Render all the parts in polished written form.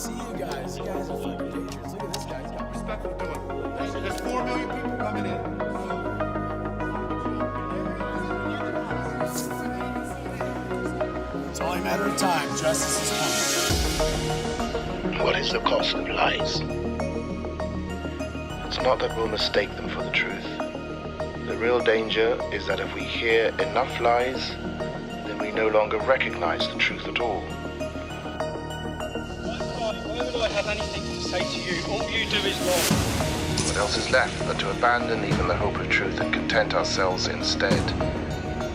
see you guys. You guys are fucking dangerous. Look at this guy. He's got respect for the door. There's 4 million people coming in. It's only a matter of time. Justice is coming. What is the cost of lies? It's not that we'll mistake them for the truth. The real danger is that if we hear enough lies, then we no longer recognize the truth at all. Why would I have anything to say to you? All you do is lie. What else is left but to abandon even the hope of truth and content ourselves instead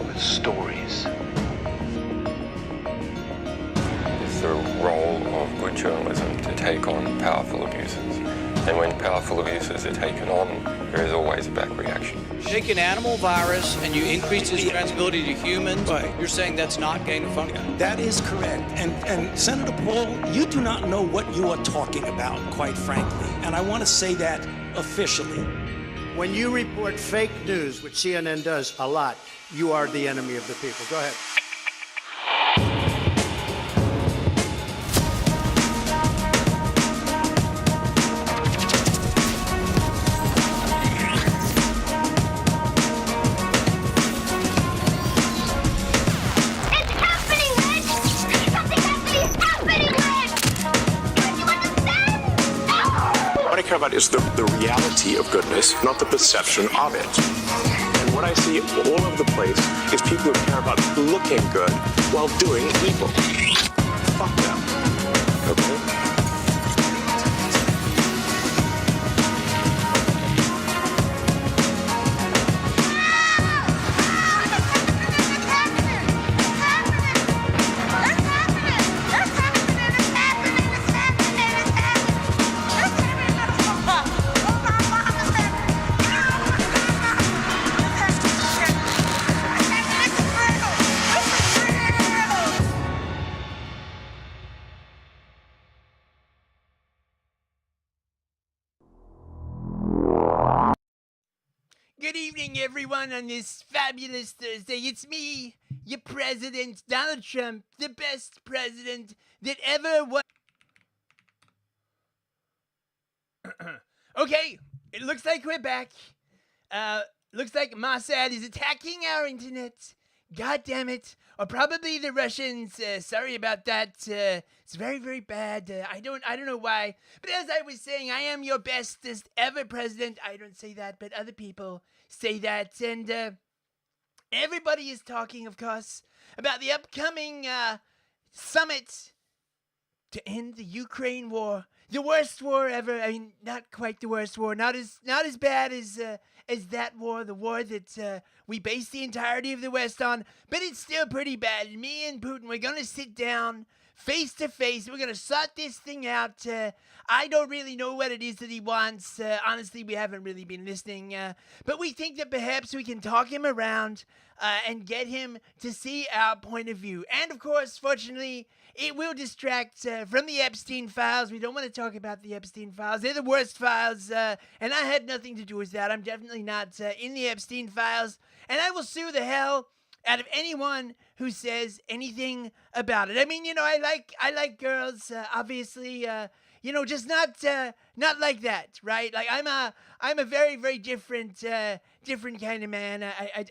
with stories? It's the role of good journalism to take on powerful abuses. And when powerful abuses are taken on, there is always a back reaction. Take an animal virus and you increase its transmissibility to humans. Right. You're saying that's not gain of function? That is correct. And Senator Paul, you do not know what you are talking about, quite frankly. And I want to say that officially. When you report fake news, which CNN does a lot, you are the enemy of the people. Go ahead. About is the reality of goodness, not the perception of it. And what I see all over the place is people who care about looking good while doing evil. Fuck them. Okay? Good evening, everyone, on this fabulous Thursday. It's me, your president, Donald Trump, the best president that ever was. Okay, it looks like we're back. Looks like Mossad is attacking our internet. God damn it. Or probably the Russians. Sorry about that. It's very, very bad. I don't know why. But as I was saying, I am your bestest ever president. I don't say that, but other people say that. And everybody is talking, of course, about the upcoming summit to end the Ukraine war. The worst war ever. I mean, not quite the worst war. Not as bad as that war, the war that we base the entirety of the West on, but it's still pretty bad. Me and Putin, we're going to sit down face to face. We're going to sort this thing out. I don't really know what it is that he wants. Honestly, we haven't really been listening, but we think that perhaps we can talk him around and get him to see our point of view. And of course, fortunately, it will distract from the Epstein files. We don't want to talk about the Epstein files. They're the worst files, and I had nothing to do with that. I'm definitely not in the Epstein files, and I will sue the hell out of anyone who says anything about it. I mean, you know, I like girls, obviously, you know, just not like that, right? Like I'm a very, very different kind of man.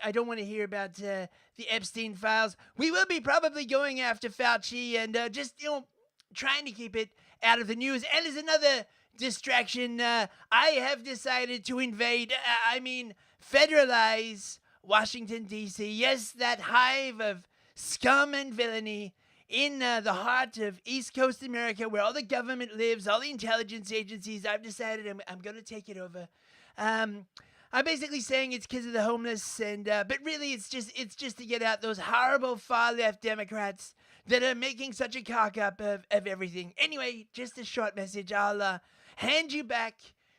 I don't want to hear about the Epstein files. We will be probably going after Fauci and just, you know, trying to keep it out of the news. And as another distraction, I have decided to invade, Federalize Washington, D.C. Yes, that hive of scum and villainy in the heart of East Coast America, where all the government lives, all the intelligence agencies. I've decided I'm going to take it over. I'm basically saying it's because of the homeless, and but really it's just to get out those horrible far left Democrats that are making such a cock up of everything. Anyway, just a short message. I'll hand you back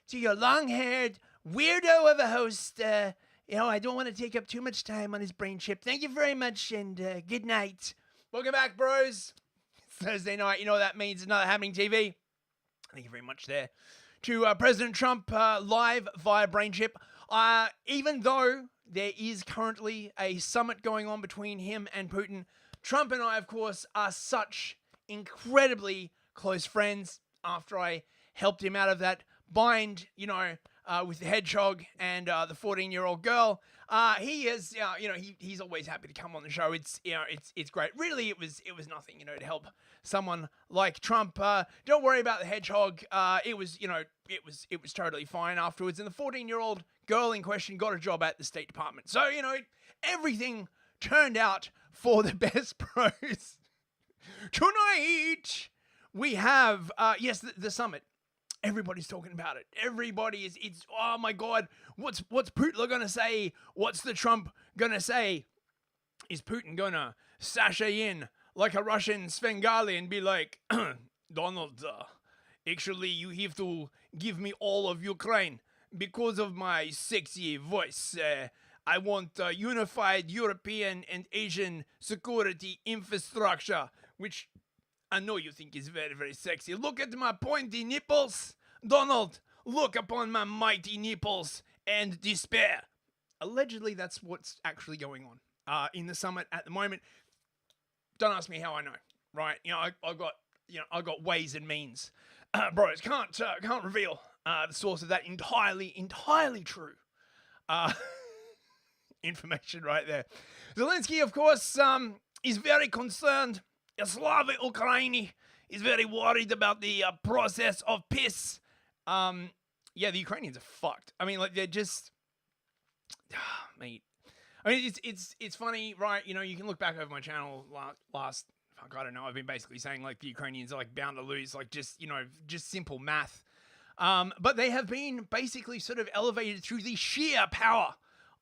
to your long-haired weirdo of a host. You know, I don't want to take up too much time on his brain chip. Thank you very much, and good night. Welcome back, bros. It's Thursday night. You know what that means. It's another Habbening TV. Thank you very much there to President Trump live via brain chip. Even though there is currently a summit going on between him and Putin, Trump and I, of course, are such incredibly close friends. after I helped him out of that bind, with the hedgehog and the 14-year-old girl. He is, he's always happy to come on the show. It's great. Really, it was nothing, to help someone like Trump. Don't worry about the hedgehog. It was totally fine afterwards. And the 14-year-old girl in question got a job at the State Department. So, everything turned out for the best, bros. Tonight, we have, the summit. Everybody's talking about it. Everybody is, oh my God, what's Putin gonna say? What's the Trump gonna say? Is Putin gonna sashay in like a Russian Svengali and be like, Donald, actually you have to give me all of Ukraine because of my sexy voice. I want unified European and Asian security infrastructure, which I know you think is very, very sexy. Look at my pointy nipples. Donald, look upon my mighty nipples and despair. Allegedly, that's what's actually going on in the summit at the moment. Don't ask me how I know, right? I got ways and means. Bros, can't reveal the source of that entirely true information right there. Zelensky, of course, is very concerned. Slava Ukraini is very worried about the process of peace. The Ukrainians are fucked. I mean, like, they're just, mate. I mean, it's funny, right? You can look back over my channel last, I don't know, I've been basically saying, like, the Ukrainians are, like, bound to lose, like, just simple math. But they have been basically sort of elevated through the sheer power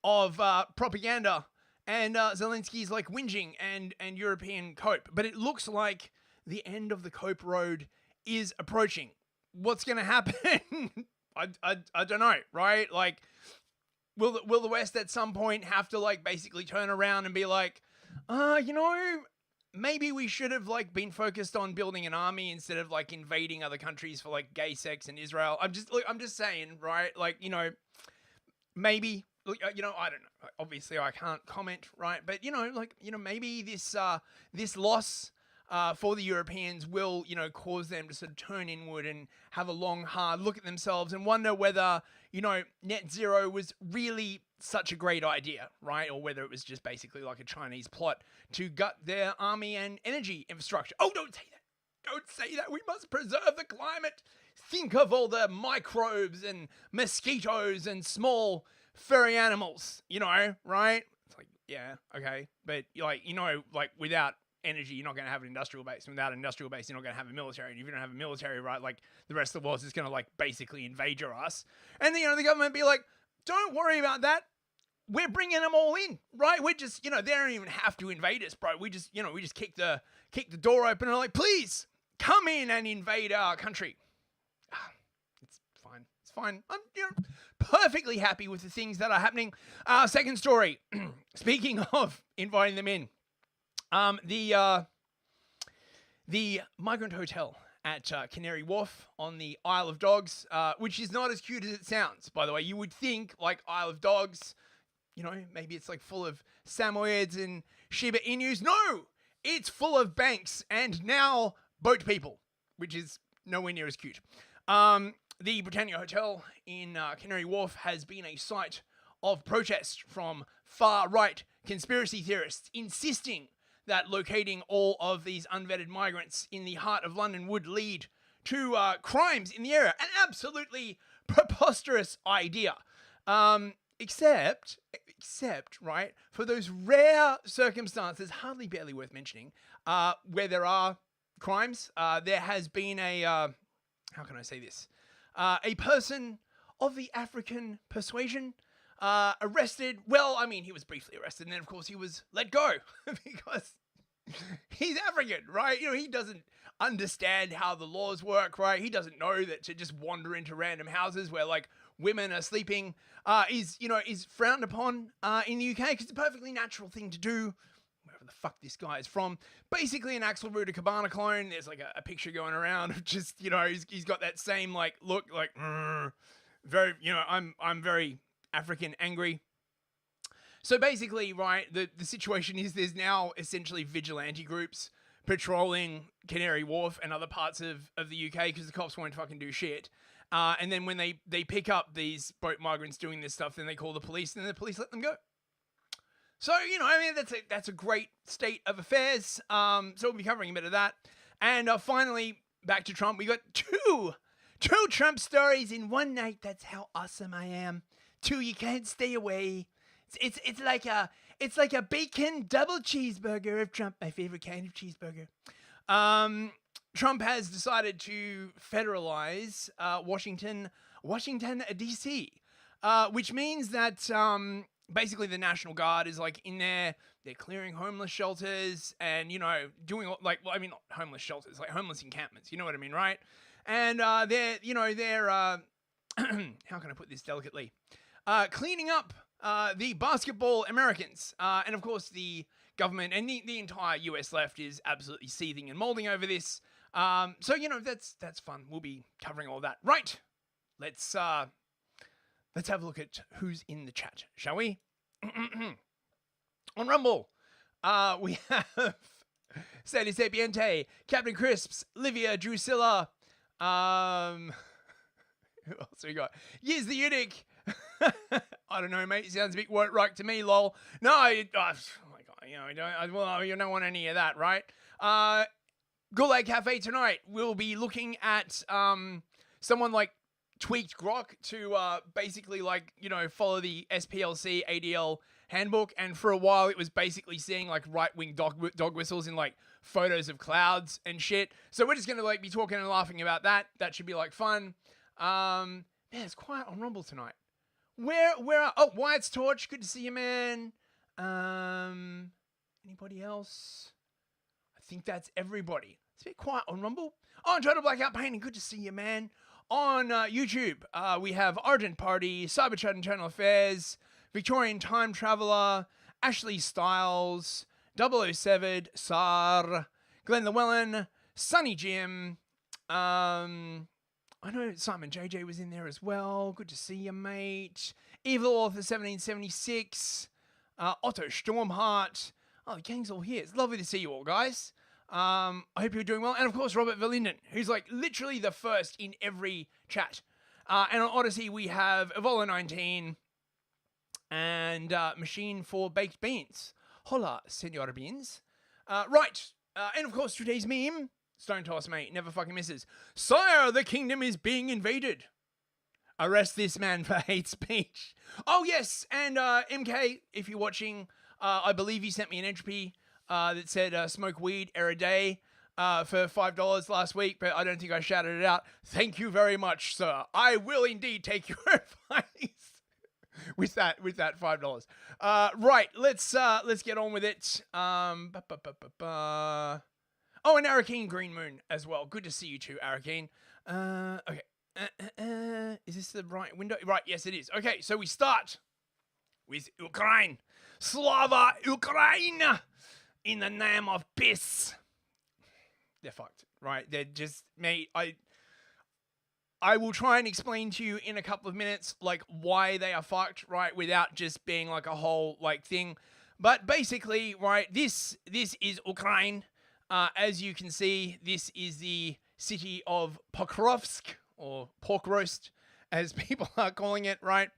of propaganda. And Zelensky's like whinging and European cope. But it looks like the end of the cope road is approaching. What's going to happen? I don't know, right? Like, will the West at some point have to like basically turn around and be like, maybe we should have like been focused on building an army instead of like invading other countries for like gay sex in Israel. I'm just saying, right? Like, maybe. I don't know. Obviously, I can't comment, right? But maybe this loss for the Europeans will, cause them to sort of turn inward and have a long, hard look at themselves and wonder whether, net zero was really such a great idea, right? Or whether it was just basically like a Chinese plot to gut their army and energy infrastructure. Oh, don't say that. Don't say that. We must preserve the climate. Think of all the microbes and mosquitoes and small furry animals, right? It's like, yeah, okay. But without energy, you're not going to have an industrial base. And without an industrial base, you're not going to have a military. And if you don't have a military, right, like the rest of the world is just going to like basically invade your ass. And then, the government be like, don't worry about that. We're bringing them all in, right? We're just, they don't even have to invade us, bro. We just kick the door open and are like, please come in and invade our country. It's fine. I'm, perfectly happy with the things that are happening. Second story. Speaking of inviting them in, the Migrant Hotel at Canary Wharf on the Isle of Dogs, which is not as cute as it sounds, by the way. You would think, like, Isle of Dogs, maybe it's, like, full of Samoyeds and Shiba Inus. No! It's full of banks and now boat people, which is nowhere near as cute. The Britannia Hotel in Canary Wharf has been a site of protest from far-right conspiracy theorists insisting that locating all of these unvetted migrants in the heart of London would lead to crimes in the area. An absolutely preposterous idea. Except, right, for those rare circumstances, hardly barely worth mentioning, where there are crimes, there has been a, how can I say this? A person of the African persuasion arrested. Well, I mean, he was briefly arrested, and then, of course, he was let go because he's African, right? He doesn't understand how the laws work, right? He doesn't know that to just wander into random houses where, like, women are sleeping is frowned upon in the UK because it's a perfectly natural thing to do. Wherever the fuck this guy is from, basically an Axel Ruder Cabana clone. There's like a picture going around of just, he's got that same like look, like very, I'm very African angry. So basically, right, the situation is there's now essentially vigilante groups patrolling Canary Wharf and other parts of the UK because the cops won't fucking do shit. And then when they pick up these boat migrants doing this stuff, then they call the police, and then the police let them go. So, I mean, that's a great state of affairs. So we'll be covering a bit of that. And finally, back to Trump. We got two Trump stories in one night. That's how awesome I am. Two, you can't stay away. It's like a bacon double cheeseburger of Trump, my favorite kind of cheeseburger. Trump has decided to federalize Washington, D.C., which means that basically the National Guard is like in there. They're clearing homeless shelters and, doing not homeless shelters, like homeless encampments. You know what I mean, right? And they're how can I put this delicately? Cleaning up the basketball Americans. And of course, the government and the entire US left is absolutely seething and molding over this. So, that's fun. We'll be covering all that. Right. Let's have a look at who's in the chat, shall we? On Rumble, we have Sandy Sapiente, Captain Crisps, Livia Drusilla, who else we got? Here's the Eunuch. I don't know, mate. It sounds a bit right to me, lol. No, oh my God, you don't want any of that, right? Gulag Cafe tonight, we'll be looking at someone like Tweaked Grok to basically follow the SPLC ADL handbook, and for a while it was basically seeing like right-wing dog whistles in like photos of clouds and shit. So we're just gonna be talking and laughing about that. That should be fun. Man, it's quiet on Rumble tonight. Where Wyatt's Torch, good to see you, man. Anybody else? I think that's everybody. It's a bit quiet on Rumble. Oh, and Total Blackout Painting, good to see you, man. On YouTube, we have Argent Party, Cyberchat Internal Affairs, Victorian Time Traveller, Ashley Styles, 007, Sar, Glenn Llewellyn, Sunny Jim. I know Simon JJ was in there as well. Good to see you, mate. Evil Author 1776, Otto Stormheart. Oh, the gang's all here. It's lovely to see you all, guys. I hope you're doing well. And of course, Robert Verlinden, who's literally the first in every chat. And on Odyssey, we have Evola 19 and Machine for Baked Beans. Hola, Senor Beans. Right. And of course, today's meme, Stone Toss, mate, never fucking misses. Sire, the kingdom is being invaded. Arrest this man for hate speech. Oh, yes. And MK, if you're watching, I believe you sent me an entropy that said smoke weed every day for $5 last week, but I don't think I shouted it out. Thank you very much, sir. I will indeed take your advice with that $5. Right, let's get on with it. Oh, and Arakeen Green Moon as well. Good to see you too, Arakeen. Okay. Is this the right window? Right, yes it is. Okay, so we start with Ukraine. Slava Ukraine! In the name of peace. They're fucked, right? They're just, mate, I will try and explain to you in a couple of minutes, why they are fucked, right? Without just being a whole, thing. But basically, right, this is Ukraine. As you can see, this is the city of Pokrovsk, or pork roast, as people are calling it, right?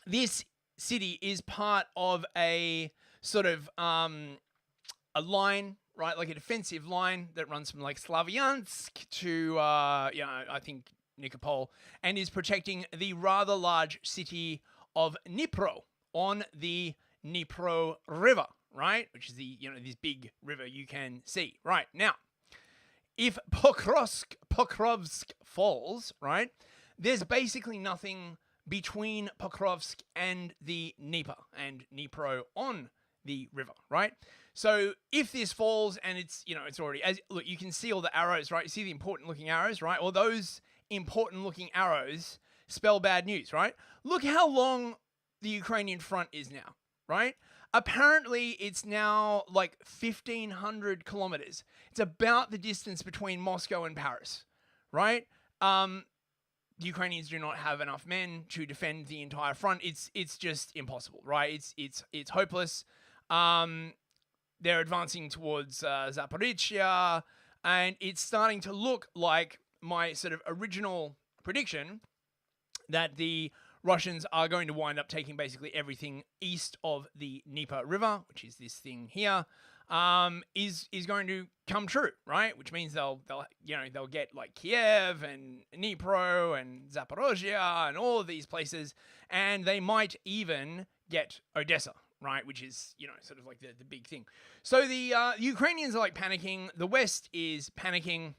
This city is part of a sort of a line, right, a defensive line that runs from Slavyansk to I think Nikopol, and is protecting the rather large city of Dnipro on the Dnipro River, right, which is this big river you can see. Right now, if Pokrovsk falls, right, there's basically nothing between Pokrovsk and the Dnieper and Dnipro on the river, right? So if this falls and it's already, look, you can see all the arrows, right? You see the important looking arrows, right? Well, those important looking arrows spell bad news, right? Look how long the Ukrainian front is now, right? Apparently it's now 1,500 kilometers. It's about the distance between Moscow and Paris, right? The Ukrainians do not have enough men to defend the entire front. It's just impossible, right? It's hopeless. they're advancing towards Zaporizhia, and it's starting to look like my sort of original prediction that the Russians are going to wind up taking basically everything east of the Dnieper River, which is this thing here, is going to come true, right? Which means they'll get like Kiev and Dnipro and Zaporozhia and all of these places, and they might even get Odessa, right? Which is, sort of like the big thing. So the Ukrainians are like panicking. The West is panicking.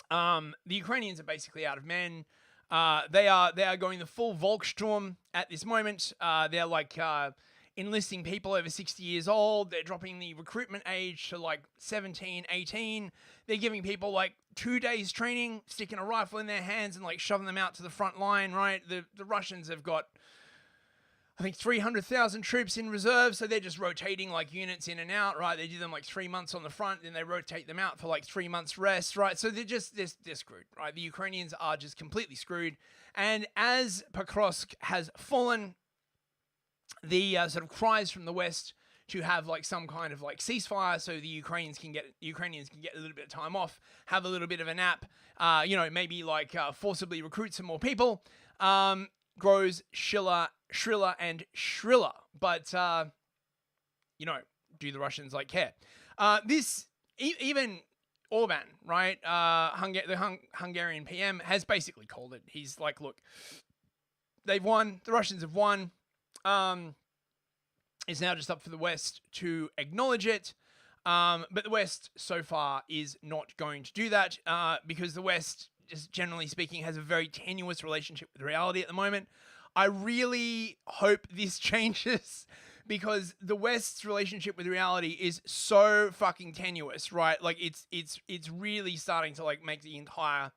The Ukrainians are basically out of men. They are going the full Volkssturm at this moment. They're like enlisting people over 60 years old. They're dropping the recruitment age to like 17, 18. They're giving people like 2 days training, sticking a rifle in their hands and like shoving them out to the front line, right? The Russians have got, I think, 300,000 troops in reserve, so they're just rotating like units in and out, right? They do them like 3 months on the front, then they rotate them out for like 3 months rest, right? So they're screwed, right? The Ukrainians are just completely screwed. And as Pokrovsk has fallen, the sort of cries from the West to have like some kind of like ceasefire, so the Ukrainians can get a little bit of time off, have a little bit of a nap, maybe like forcibly recruit some more people, grows shriller and shriller. But do the Russians like care? Even Orban, right? The Hungarian PM has basically called it. He's like, look, they've won. The Russians have won. It's now just up for the West to acknowledge it. But the West, so far, is not going to do that because the West, just generally speaking, has a very tenuous relationship with reality at the moment. I really hope this changes because the West's relationship with reality is so fucking tenuous, right? Like it's really starting to like make the entire,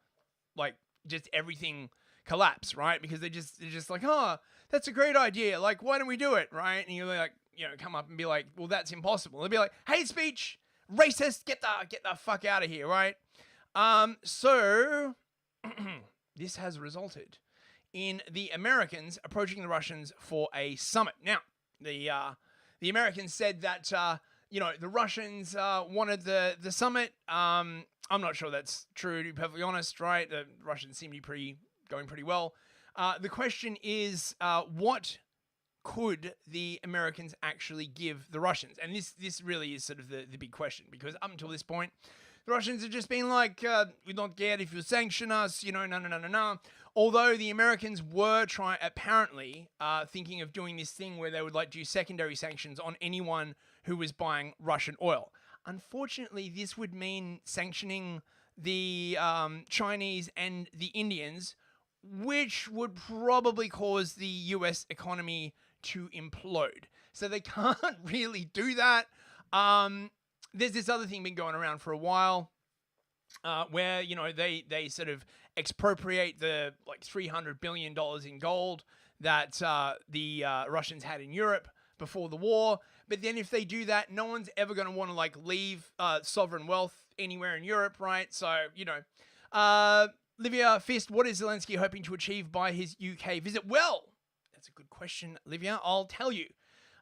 like, just everything collapse, right? Because they're just like, oh, that's a great idea. Like, why don't we do it, right? And you like, come up and be like, well, that's impossible. They'll be like, hate speech, racist, get the fuck out of here, right? So this has resulted in the Americans approaching the Russians for a summit. Now, the Americans said that the Russians wanted the summit. I'm not sure that's true, to be perfectly honest, right? The Russians seem to be going pretty well. The question is, what could the Americans actually give the Russians? And this really is sort of the big question, because up until this point, the Russians have just been like, we don't care if you sanction us, no. Although the Americans were apparently thinking of doing this thing where they would like do secondary sanctions on anyone who was buying Russian oil. Unfortunately, this would mean sanctioning the Chinese and the Indians, which would probably cause the US economy to implode. So they can't really do that. There's this other thing been going around for a while, where they sort of expropriate the like $300 billion in gold that the Russians had in Europe before the war. But then if they do that, no one's ever going to want to like leave sovereign wealth anywhere in Europe, right? So Livia Fist, what is Zelensky hoping to achieve by his UK visit? Well, that's a good question, Livia. I'll tell you.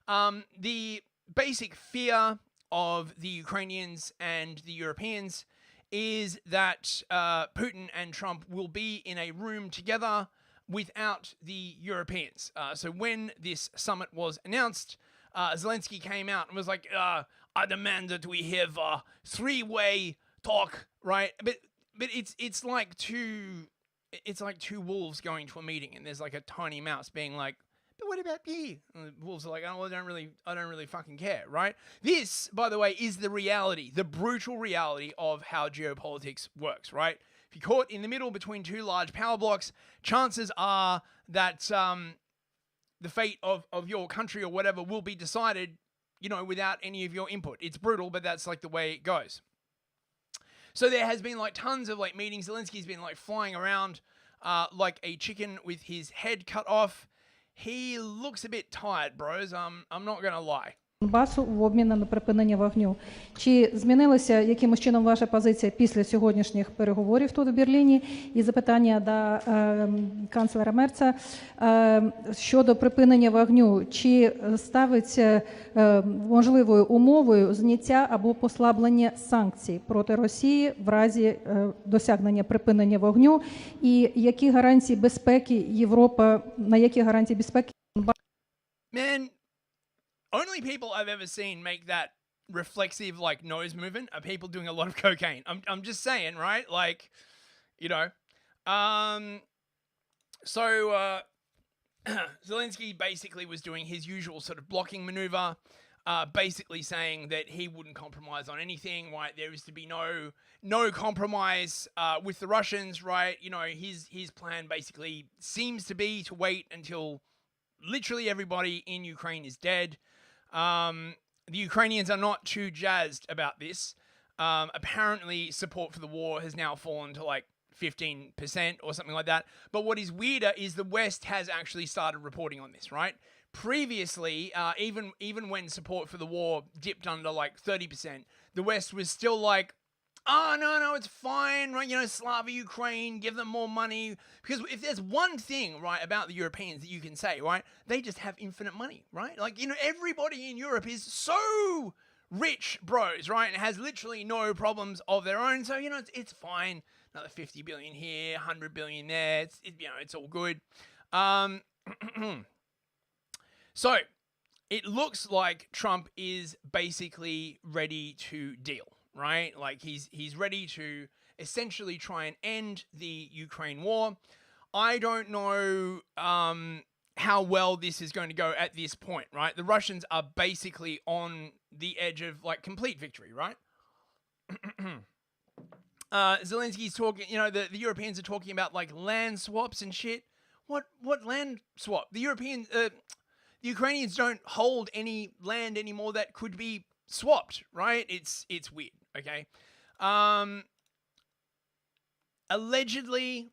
The basic fear of the Ukrainians and the Europeans is that Putin and Trump will be in a room together without the Europeans. So when this summit was announced, Zelensky came out and was like, I demand that we have a three-way talk, right? But it's like two wolves going to a meeting, and there's like a tiny mouse being like, but what about me? And the wolves are like, oh, well, I don't really fucking care, right? This, by the way, is the reality, the brutal reality of how geopolitics works, right? If you're caught in the middle between two large power blocks, chances are that the fate of your country or whatever will be decided, without any of your input. It's brutal, but that's like the way it goes. So there has been like tons of like meetings. Zelensky's been like flying around like a chicken with his head cut off. He looks a bit tired, bros. I'm not gonna lie. Донбасу в обмін на припинення вогню. Чи змінилася якимось чином ваша позиція після сьогоднішніх переговорів тут в Берліні? І запитання до канцлера Мерца щодо припинення вогню. Чи ставиться можливою умовою зняття або послаблення санкцій проти Росії в разі досягнення припинення вогню? І які гарантії безпеки Європа, на які гарантії безпеки? Man, only people I've ever seen make that reflexive like nose movement are people doing a lot of cocaine. I'm just saying, right? Like, you know. So Zelensky basically was doing his usual sort of blocking maneuver, basically saying that he wouldn't compromise on anything, right? There is to be no compromise with the Russians, right? You know, his plan basically seems to be to wait until literally everybody in Ukraine is dead. The Ukrainians are not too jazzed about this. Apparently, support for the war has now fallen to like 15% or something like that. But what is weirder is the West has actually started reporting on this, right? Previously, even when support for the war dipped under like 30%, the West was still like, oh, no, it's fine, right? You know, Slava Ukraine, give them more money. Because if there's one thing, right, about the Europeans that you can say, right, they just have infinite money, right? Like, you know, everybody in Europe is so rich bros, right, and has literally no problems of their own. So, you know, it's fine. Another 50 billion here, 100 billion there. You know, it's all good. So, it looks like Trump is basically ready to deal. Right? Like he's ready to essentially try and end the Ukraine war. I don't know how well this is going to go at this point, right? The Russians are basically on the edge of like complete victory, right? Zelensky's talking, you know, the Europeans are talking about like land swaps and shit. What land swap? The Ukrainians don't hold any land anymore that could be swapped, right? It's weird. Okay. Allegedly,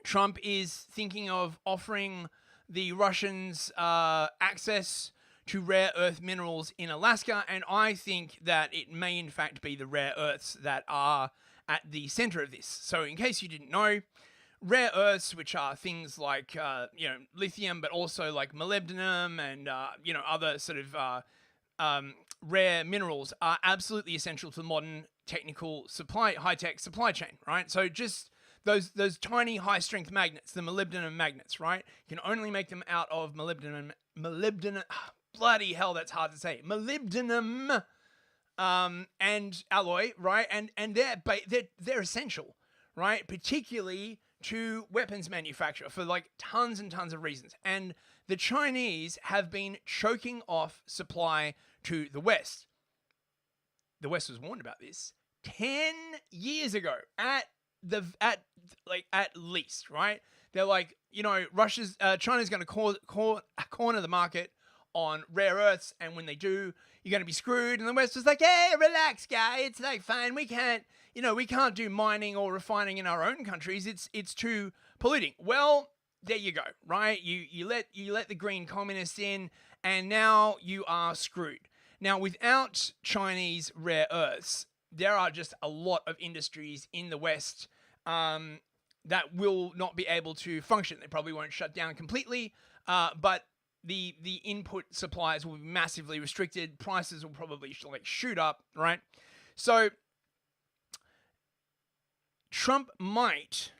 Trump is thinking of offering the Russians access to rare earth minerals in Alaska, and I think that it may in fact be the rare earths that are at the center of this. So in case you didn't know, rare earths, which are things like, you know, lithium, but also like molybdenum and, you know, other sort of rare minerals are absolutely essential to modern technical high-tech supply chain, right? So just those tiny high-strength magnets, the molybdenum magnets, right? You can only make them out of molybdenum, bloody hell, that's hard to say. Molybdenum and alloy, right? And they're essential, right? Particularly to weapons manufacture for like tons and tons of reasons. And the Chinese have been choking off supply to the West. The West was warned about this 10 years ago at least, right? They're like, you know, China's going to corner the market on rare earths, and when they do, you're going to be screwed. And the West was like, hey, relax, guy, it's like fine, we can't do mining or refining in our own countries. It's too polluting. Well, there you go, right? You let the green communists in, and now you are screwed. Now, without Chinese rare earths, there are just a lot of industries in the West that will not be able to function. They probably won't shut down completely, but the input supplies will be massively restricted. Prices will probably like shoot up, right? So Trump might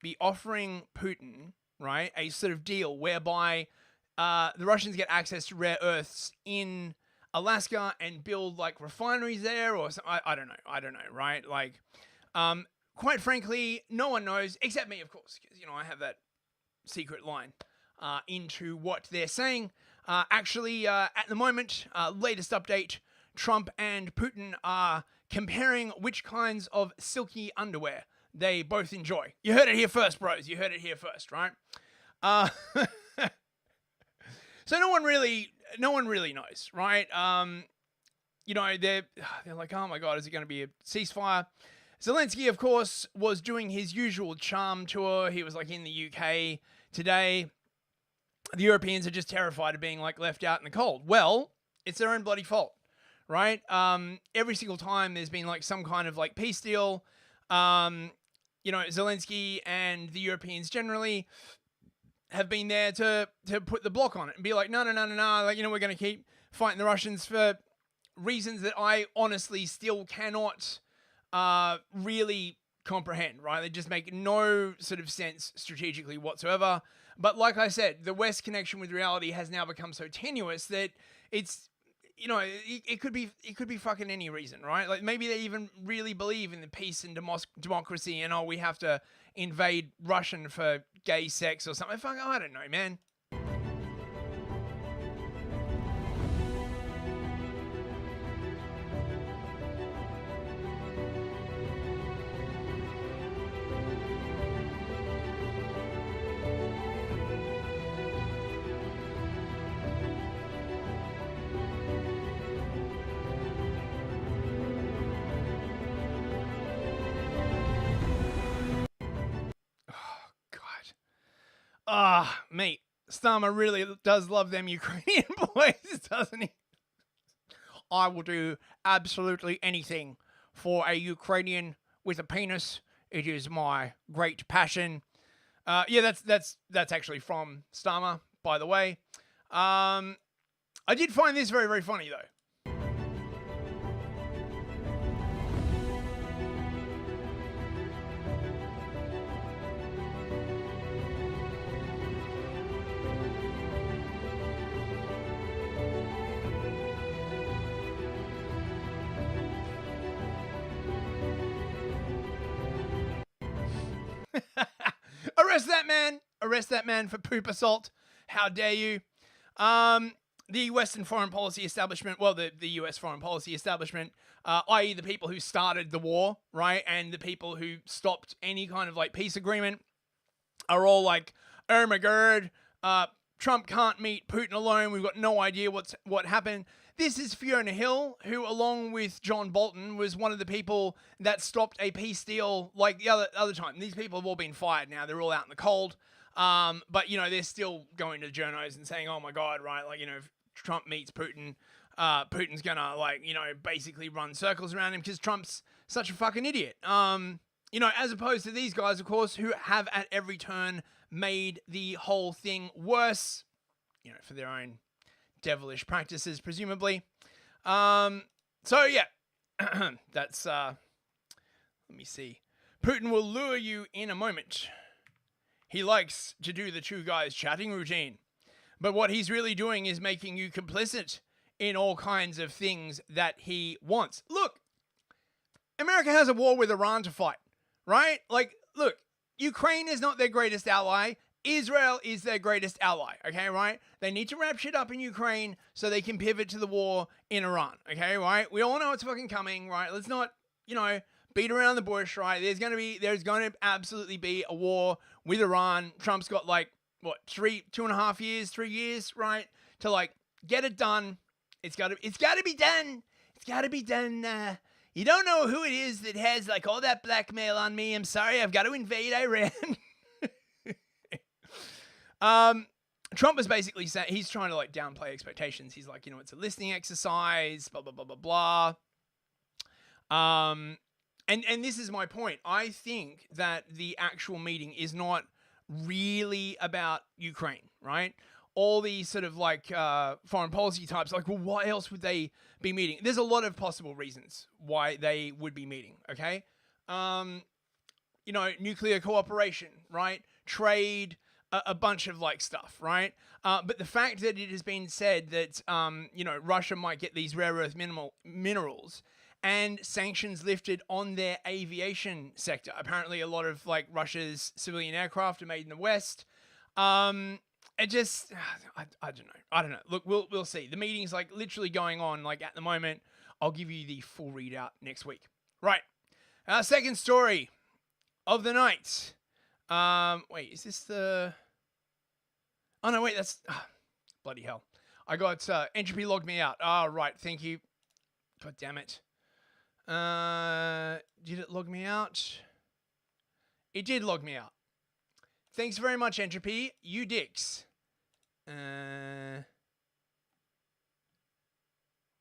be offering Putin, right, a sort of deal whereby the Russians get access to rare earths in Alaska and build like refineries there or something. I don't know, right? Like, quite frankly, no one knows except me, of course, because, you know, I have that secret line into what they're saying. Actually, at the moment, latest update, Trump and Putin are comparing which kinds of silky underwear they both enjoy. You heard it here first, bros. You heard it here first, right? So no one really knows, right? You know, they're like, oh my God, is it going to be a ceasefire? Zelensky, of course, was doing his usual charm tour. He was like in the UK today. the Europeans are just terrified of being like left out in the cold. Well, it's their own bloody fault, right? Every single time there's been like some kind of like peace deal, Zelensky and the Europeans generally have been there to put the block on it and be like, no, like, we're going to keep fighting the Russians for reasons that I honestly still cannot really comprehend, right? They just make no sort of sense strategically whatsoever. But like I said, the West connection with reality has now become so tenuous that it's, it could be fucking any reason, right? Like maybe they even really believe in the peace and democracy and we have to invade Russian for gay sex or something. Fuck, I don't know, man. Mate, Starmer really does love them Ukrainian boys, doesn't he? I will do absolutely anything for a Ukrainian with a penis. It is my great passion. That's actually from Starmer, by the way. I did find this very, very funny, though. Arrest that man for poop assault. How dare you? The Western foreign policy establishment, well, the US foreign policy establishment, i.e. the people who started the war, right, and the people who stopped any kind of like peace agreement, are all like, oh my god, Trump can't meet Putin alone. We've got no idea what happened. This is Fiona Hill, who, along with John Bolton, was one of the people that stopped a peace deal like the other time. These people have all been fired now. They're all out in the cold. But, they're still going to journos and saying, oh my God, right, like, if Trump meets Putin, Putin's gonna, like, basically run circles around him because Trump's such a fucking idiot. As opposed to these guys, of course, who have at every turn made the whole thing worse, for their own devilish practices, presumably. So yeah, that's, let me see. Putin will lure you in a moment. He likes to do the two guys chatting routine. But what he's really doing is making you complicit in all kinds of things that he wants. Look, America has a war with Iran to fight, right? Like, look, Ukraine is not their greatest ally. Israel is their greatest ally, okay, right? They need to wrap shit up in Ukraine so they can pivot to the war in Iran, okay, right? We all know it's fucking coming, right? Let's not, beat around the bush, right? There's going to absolutely be a war with Iran. Trump's got like, 3 years, right? To like get it done. It's got to be done. It's got to be done. You don't know who it is that has like all that blackmail on me. I'm sorry. I've got to invade Iran. Trump was basically saying, he's trying to like downplay expectations. He's like, it's a listening exercise, blah, blah, blah, blah, blah. And this is my point. I think that the actual meeting is not really about Ukraine, right? All these sort of like foreign policy types, like, well, why else would they be meeting? There's a lot of possible reasons why they would be meeting, okay? Nuclear cooperation, right? Trade, a bunch of like stuff, right? But the fact that it has been said that, Russia might get these rare earth minerals and sanctions lifted on their aviation sector. Apparently a lot of like Russia's civilian aircraft are made in the West. It just, I don't know. Look, we'll see. The meeting's like literally going on like at the moment. I'll give you the full readout next week. Right. Second story of the night. Wait, is this the... Oh, no, wait, that's... bloody hell. I got... Entropy logged me out. Right, thank you. God damn it. Did it log me out? It did log me out. Thanks very much, Entropy. You dicks.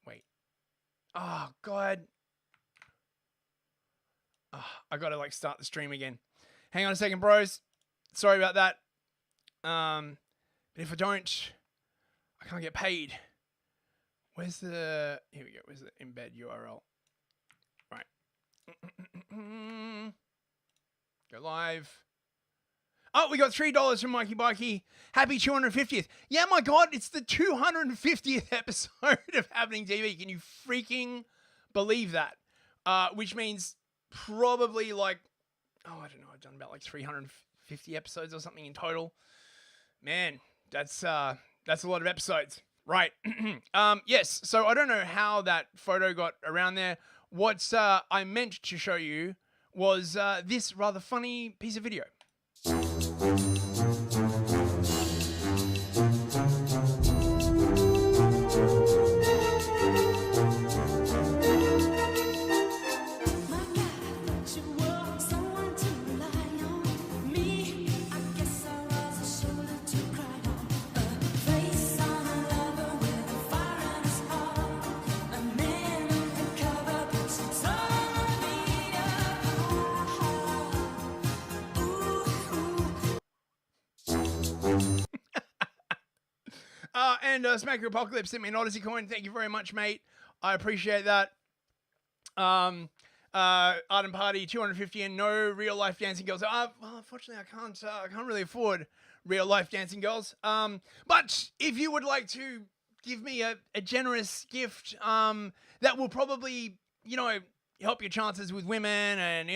Wait. Oh, God. Oh, I gotta like start the stream again. Hang on a second, bros. Sorry about that. But if I don't, I can't get paid. Where's the... Here we go. Where's the embed URL? Right. Go live. Oh, we got $3 from Mikey Bikey. Happy 250th. Yeah, my God, it's the 250th episode of Habbening TV. Can you freaking believe that? Which means probably like, I don't know, I've done about like 350 episodes or something in total. Man, that's a lot of episodes. Right. Yes, so I don't know how that photo got around there. What I meant to show you was this rather funny piece of video. And Smack Your Apocalypse sent me an Odyssey coin. Thank you very much, mate. I appreciate that. Art and Party 250 and no real life dancing girls. Well, unfortunately, I can't really afford real life dancing girls. But if you would like to give me a generous gift, that will probably, help your chances with women, and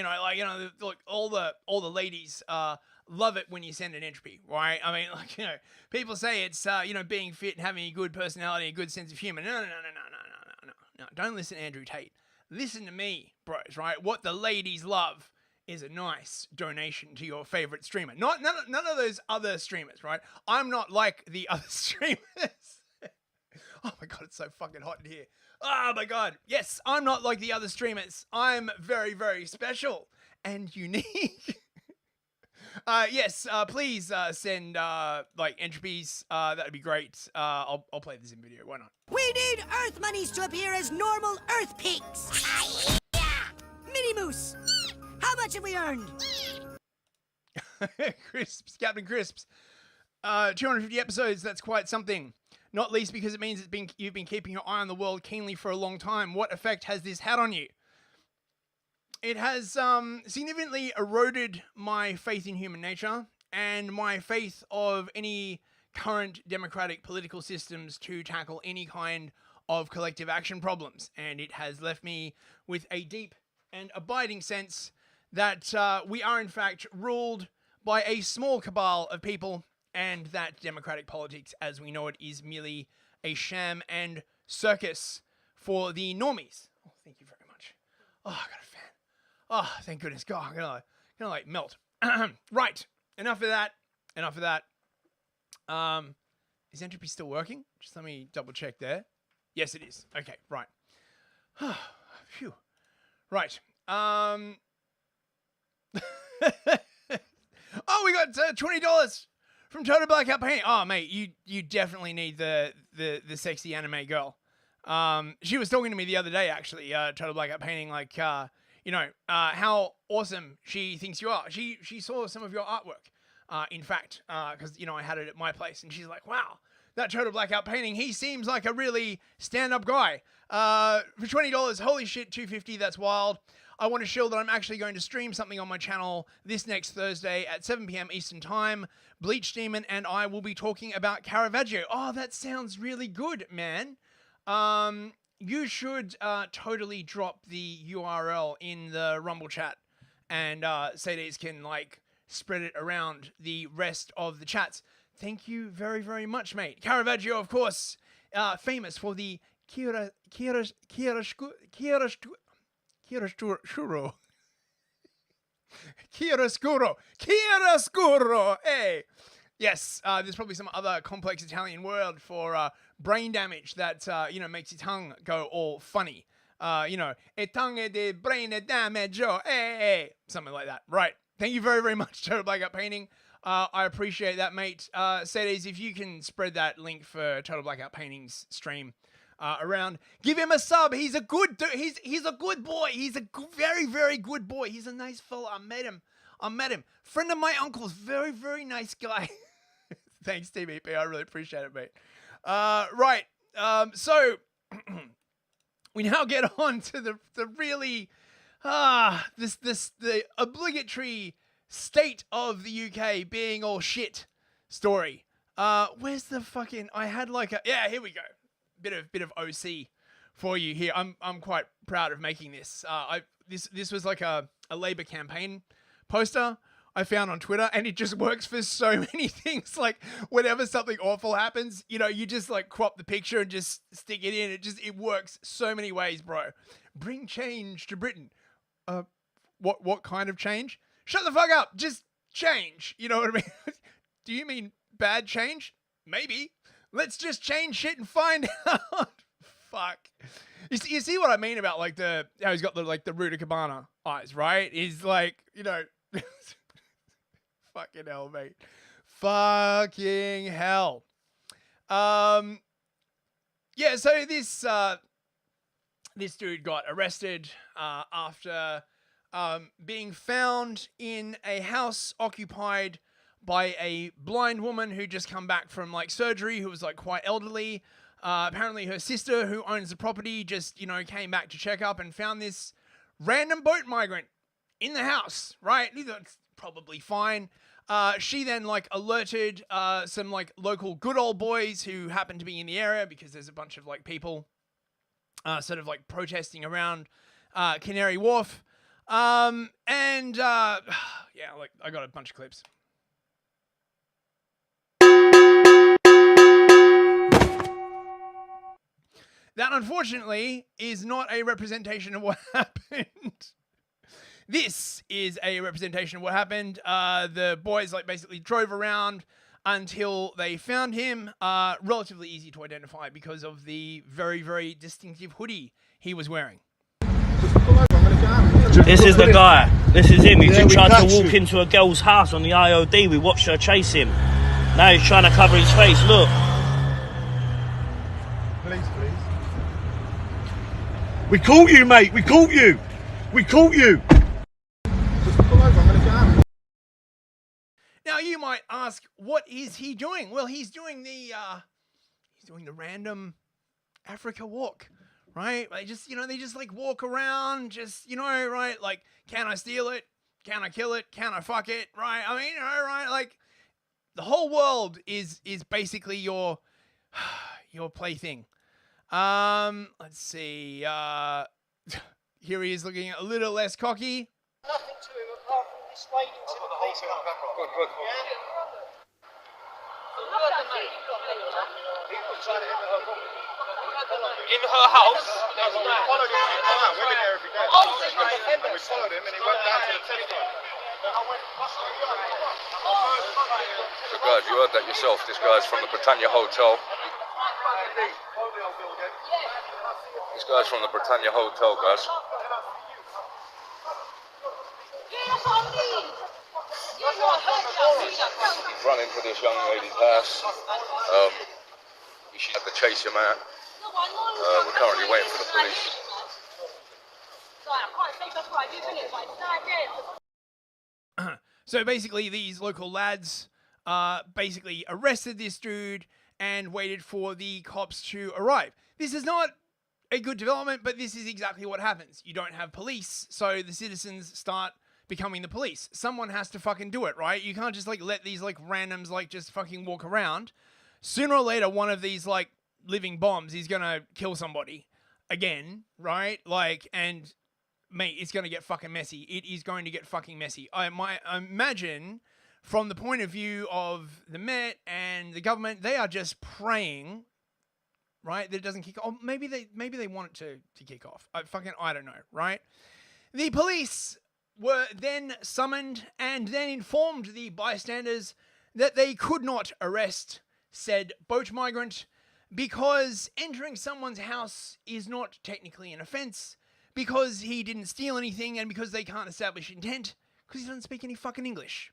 look, all the ladies love it when you send an entropy, right? I mean, people say it's being fit and having a good personality, a good sense of humor. No. Don't listen to Andrew Tate. Listen to me, bros, right? What the ladies love is a nice donation to your favorite streamer. None of those other streamers, right? I'm not like the other streamers. Oh my God, it's so fucking hot in here. Oh my God. Yes, I'm not like the other streamers. I'm very, very special and unique. Yes, please send entropies. That'd be great. I'll play this in video. Why not? We need Earth monies to appear as normal Earth peaks. Mini Moose, how much have we earned? Crisps, Captain Crisps. 250 episodes. That's quite something. Not least because it means you've been keeping your eye on the world keenly for a long time. What effect has this had on you? It has significantly eroded my faith in human nature and my faith of any current democratic political systems to tackle any kind of collective action problems. And it has left me with a deep and abiding sense that we are in fact ruled by a small cabal of people, and that democratic politics as we know it is merely a sham and circus for the normies. Oh, thank you very much. Oh, I got a fan. Oh, thank goodness. God, I'm gonna like melt. Right. Enough of that. Is entropy still working? Just let me double check there. Yes, it is. Okay, right. Phew. Right. Oh, we got $20 from Total Blackout Painting. Oh, mate, you definitely need the sexy anime girl. She was talking to me the other day, actually. Total Blackout Painting, like, how awesome she thinks you are. She saw some of your artwork, in fact, because, I had it at my place, and she's like, wow, that Total Blackout Painting, he seems like a really stand-up guy. For $20, holy shit, $250, that's wild. I want to show that I'm actually going to stream something on my channel this next Thursday at 7 p.m. Eastern Time. Bleach Demon and I will be talking about Caravaggio. Oh, that sounds really good, man. You should totally drop the URL in the Rumble chat, and Sades can spread it around the rest of the chats. Thank you very, very much, mate. Caravaggio, of course, famous for the chiaroscuro. Hey. Yes, there's probably some other complex Italian word for brain damage that, makes your tongue go all funny. E tongue de brain damage, hey. Something like that. Right. Thank you very, very much, Total Blackout Painting. I appreciate that, mate. Cedes, if you can spread that link for Total Blackout Paintings stream around, give him a sub. He's a good dude. He's a good boy. He's a very, very good boy. He's a nice fella. I met him. Friend of my uncle's. Very, very nice guy. Thanks, TBP. I really appreciate it, mate. Right. So we now get on to the really the obligatory state of the UK being all shit story. Where's the fucking? I had like a here we go. Bit of OC for you here. I'm quite proud of making this. This was like a Labour campaign poster I found on Twitter, and it just works for so many things. Like whenever something awful happens, you just like crop the picture and just stick it in. It works so many ways, bro. Bring change to Britain. What kind of change? Shut the fuck up. Just change. You know what I mean? Do you mean bad change? Maybe. Let's just change shit and find out. Fuck. You see what I mean about like how he's got the Ruta Cabana eyes, right? He's like, fucking hell, mate. Fucking hell. Yeah, so this dude got arrested after being found in a house occupied by a blind woman who just come back from like surgery, who was like quite elderly. Apparently her sister, who owns the property, just, came back to check up and found this random boat migrant in the house, right? That's probably fine. She then like alerted some like local good old boys who happened to be in the area, because there's a bunch of like people sort of like protesting around Canary Wharf. Yeah, like I got a bunch of clips. That unfortunately is not a representation of what happened. This is a representation of what happened. The boys like basically drove around until they found him. Relatively easy to identify because of the very, very distinctive hoodie he was wearing. This is the guy. This is him. He just tried to walk into a girl's house on the IOD. We watched her chase him. Now he's trying to cover his face. Look. Please. We caught you, mate. We caught you. Now you might ask, what is he doing? Well, he's doing the random Africa walk, right? They just like walk around, just, right? Like, can I steal it? Can I kill it? Can I fuck it? Right? I mean, right? Like, the whole world is basically your plaything. Let's see. Here he is looking a little less cocky. Nothing to him apart from dissuading to the police. Good. In her house? We followed him. We've been there every day. We followed him and he went down to the telephone. So guys, you heard that yourself. This guy's from the Britannia Hotel. This guy's from the Britannia Hotel, guys. He's run into this young lady's house. She had to chase him out. We're currently waiting for the police. So basically, these local lads basically arrested this dude and waited for the cops to arrive. This is not a good development, but this is exactly what happens. You don't have police, so the citizens start becoming the police. Someone has to fucking do it, right? You can't just like let these like randoms like just fucking walk around. Sooner or later, one of these like living bombs is gonna kill somebody again, right? Like, and mate, it's gonna get fucking messy. It is going to get fucking messy. I imagine, from the point of view of the Met and the government, they are just praying, right, that it doesn't kick off. Maybe they want it to kick off. I don't know, right? The police were then summoned and then informed the bystanders that they could not arrest said boat migrant because entering someone's house is not technically an offense, because he didn't steal anything, and because they can't establish intent because he doesn't speak any fucking English.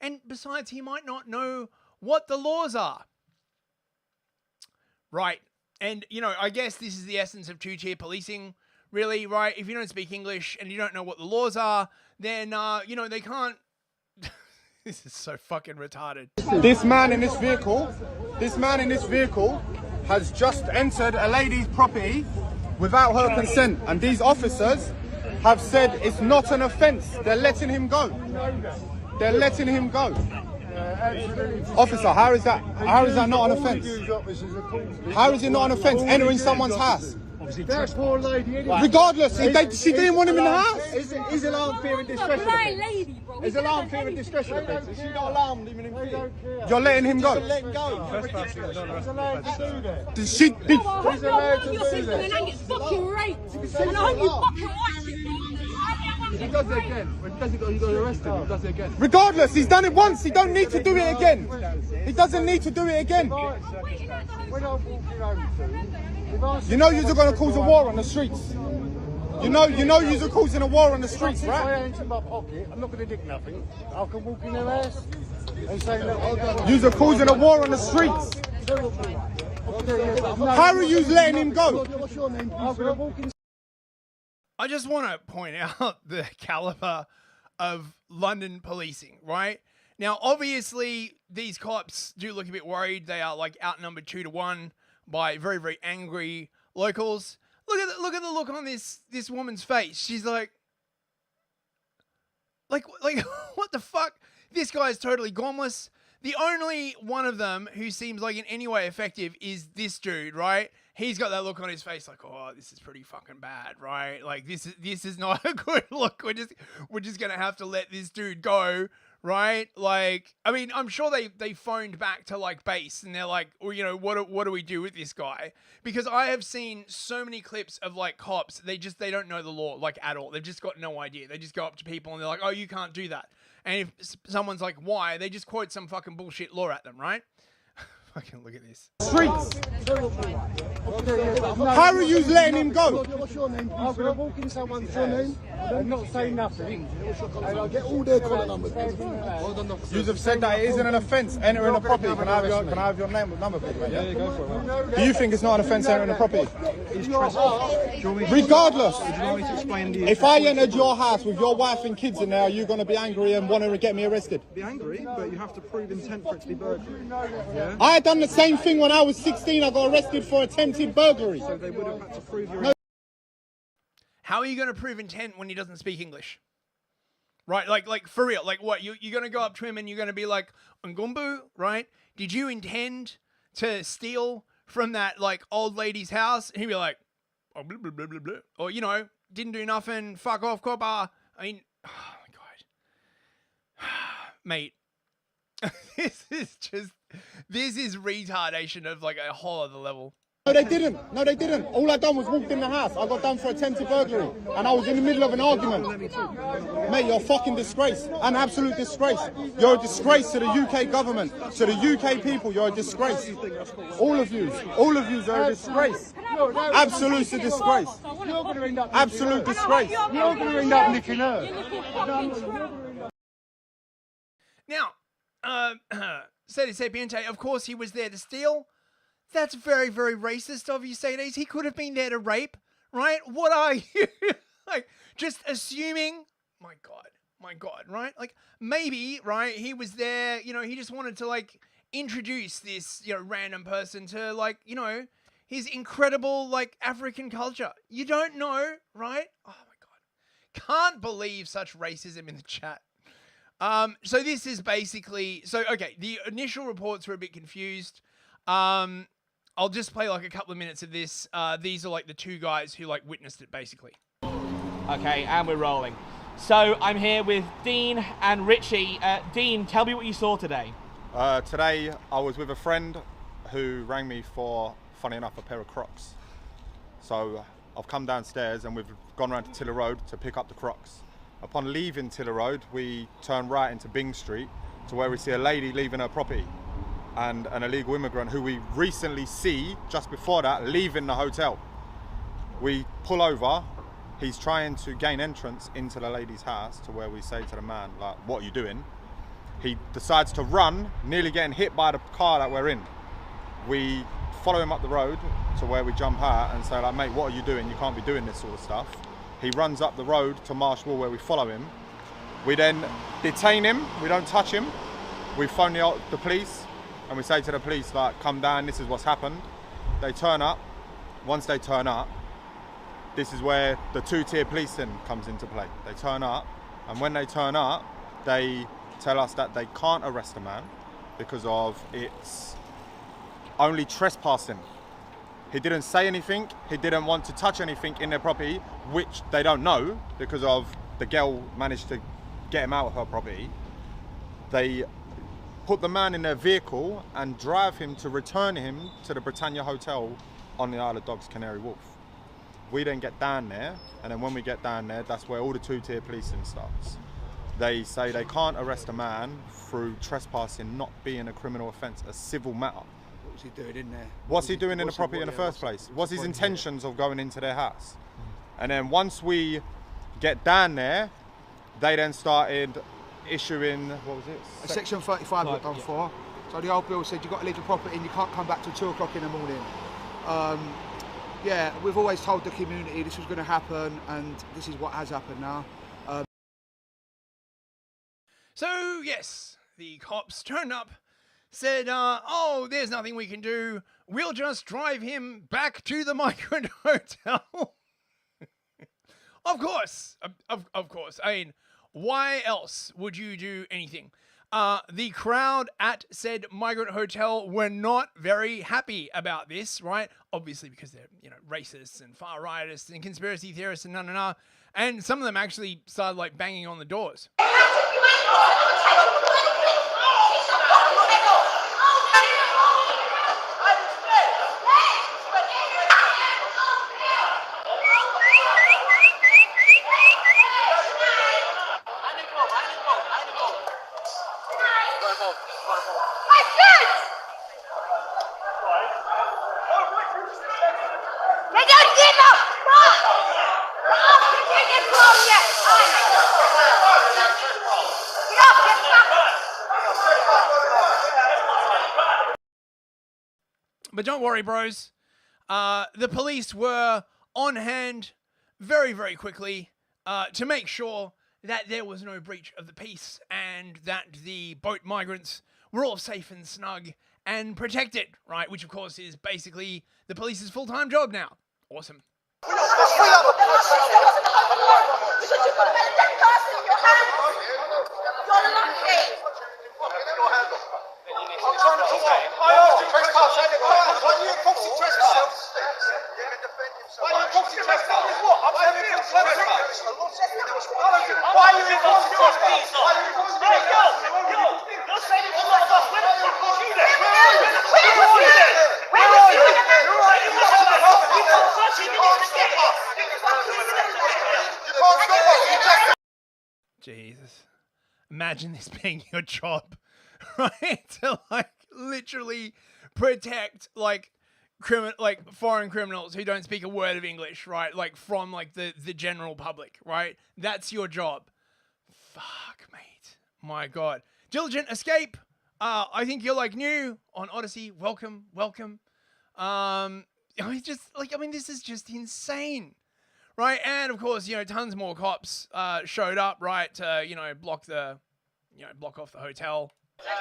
And besides, he might not know what the laws are. Right. And, you know, I guess this is the essence of two-tier policing, really, right? If you don't speak English and you don't know what the laws are, then, you know, they can't... This is so fucking retarded. This man in this vehicle has just entered a lady's property without her consent, and these officers have said it's not an offence. They're letting him go. They're letting him go. Officer, how is that not an offence? How is it not an offence entering someone's house? That poor lady. Regardless, she didn't want him in the house. Is alarm fear and discretion? Is alarm fear and discretion offence? Is she not alarmed even in fear? You're letting him go. Let him go. He's allowed to do that. He's allowed to do that. And I get fucking raped. And I hope you fucking watch it. He does it again. When he does it, you got to arrest him. He does it again. Regardless, he's done it once. He don't need to do it again. He doesn't need to do it again. When I'm walking over to you know you're going to cause a war on the streets. You know you're causing a war on the streets, right? If I ain't in my pocket, I'm not going to dig nothing. I can walk in their house and say, look, you're causing a war on the streets. How are you letting him go? What's your name? I just want to point out the caliber of London policing, right? Now, obviously, these cops do look a bit worried. They are like outnumbered 2-1 by very, very angry locals. Look at the look on this woman's face. She's like, what the fuck? This guy is totally gormless. The only one of them who seems like in any way effective is this dude, right? He's got that look on his face like, oh, this is pretty fucking bad, right? Like this is not a good look. We're just gonna have to let this dude go, right? Like, I mean, I'm sure they phoned back to like base and they're like, well, you know, what do we do with this guy? Because I have seen so many clips of like cops, they don't know the law like at all. They've just got no idea. They just go up to people and they're like, oh, you can't do that. And if someone's like, why? They just quote some fucking bullshit law at them, right? Fucking look at this. Streets. How are you letting him go? What's your name? I'm going to walk in someone's name and not say nothing. And I'll get all their collar numbers. You have said that it isn't an offence entering a property. Can I have your name and number, please? Yeah, go for it. Do you think it's not an offence entering a property? Regardless, if I entered your house with your wife and kids in there, are you going to be angry and want to get me arrested? Be angry, but you have to prove intent for it to be burglary. Yeah? I had done the same thing when I was 16. I got arrested for attempted burglary. So they would have had to prove your... How are you going to prove intent when he doesn't speak English? Right? Like for real. Like what? You're going to go up to him and you're going to be like, Ngumbu, right? Did you intend to steal from that like old lady's house? And he'd be like, oh, blah, blah, blah, blah, blah. Or, you know, didn't do nothing. Fuck off, copper. I mean, oh my God. Mate, this is retardation of like a whole other level. No, they didn't. All I done was walked in the house. I got done for attempted burglary. And I was in the middle of an argument. Mate, you're a fucking disgrace. An absolute disgrace. You're a disgrace to the UK government. To the UK people, you're a disgrace. All of you are a disgrace. Absolute disgrace. Absolute disgrace. You're going to end up nicking her. Now, Sede Sapiente, of course he was there to steal. That's very, very racist of you, Sades. He could have been there to rape, right? What are you? Like, just assuming, my God, right? Like, maybe, right, he was there, you know, he just wanted to, like, introduce this, you know, random person to, like, you know, his incredible, like, African culture. You don't know, right? Oh, my God. Can't believe such racism in the chat. So this is basically, okay, the initial reports were a bit confused. I'll just play like a couple of minutes of this. These are like the two guys who like witnessed it basically. Okay, and we're rolling. So I'm here with Dean and Richie. Dean, tell me what you saw today. Today I was with a friend who rang me for, funny enough, a pair of Crocs. So I've come downstairs and we've gone around to Tiller Road to pick up the Crocs. Upon leaving Tiller Road, we turn right into Bing Street to where we see a lady leaving her property and an illegal immigrant who we recently see just before that leaving the hotel. We pull over, he's trying to gain entrance into the lady's house to where we say to the man, like, what are you doing? He decides to run, nearly getting hit by the car that we're in. We follow him up the road to where we jump out and say, like, mate, what are you doing? You can't be doing this sort of stuff. He runs up the road to Marshall where we follow him. We then detain him, we don't touch him. We phone the police and we say to the police, like, come down, this is what's happened. They turn up. Once they turn up, this is where the two-tier policing comes into play. They turn up, and when they turn up, they tell us that they can't arrest a man because of it's only trespassing. He didn't say anything, he didn't want to touch anything in their property, which they don't know because of the girl managed to get him out of her property. They put the man in their vehicle and drive him to return him to the Britannia Hotel on the Isle of Dogs, Canary Wharf. We then get down there, and then when we get down there, that's where all the two-tier policing starts. They say they can't arrest a man through trespassing not being a criminal offence, a civil matter. What was he doing in there? What's he doing in the property in the first place? What's his intentions of going into their house? And then once we get down there, they then started issuing, what was it? A Section 35 got done for. So the old bill said you've got to leave the property and you can't come back till 2 o'clock in the morning. Yeah, we've always told the community this was going to happen, and this is what has happened now. So, yes, the cops turned up, said, oh, there's nothing we can do. We'll just drive him back to the Migrant Hotel. Of course. Of course. I mean, why else would you do anything? The crowd at said Migrant Hotel were not very happy about this, right? Obviously because they're, racists and far-rightists and conspiracy theorists and na-na-na. And some of them actually started, like, banging on the doors. But don't worry, bros. The police were on hand very, very quickly to make sure that there was no breach of the peace and that the boat migrants were all safe and snug and protected, right? Which, of course, is basically the police's full-time job now. Awesome. Jesus. Imagine this being your job, right? To, like, literally protect, like, foreign criminals who don't speak a word of English, right? Like, from, like, the general public, right? That's your job. Fuck, mate. My God. Diligent Escape. I think you're, like, new on Odyssey. Welcome. This is just insane. Right, and of course, tons more cops showed up, right, to, block off the hotel. But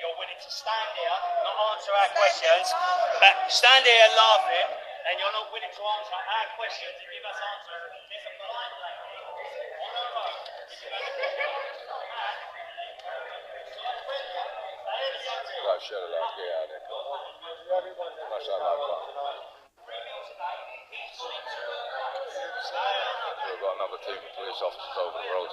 you're willing to stand here, not answer our questions, but stand here laughing, and you're not willing to answer our questions and give us answers. There's a blind lady on the road. We've got another team of police officers over the road.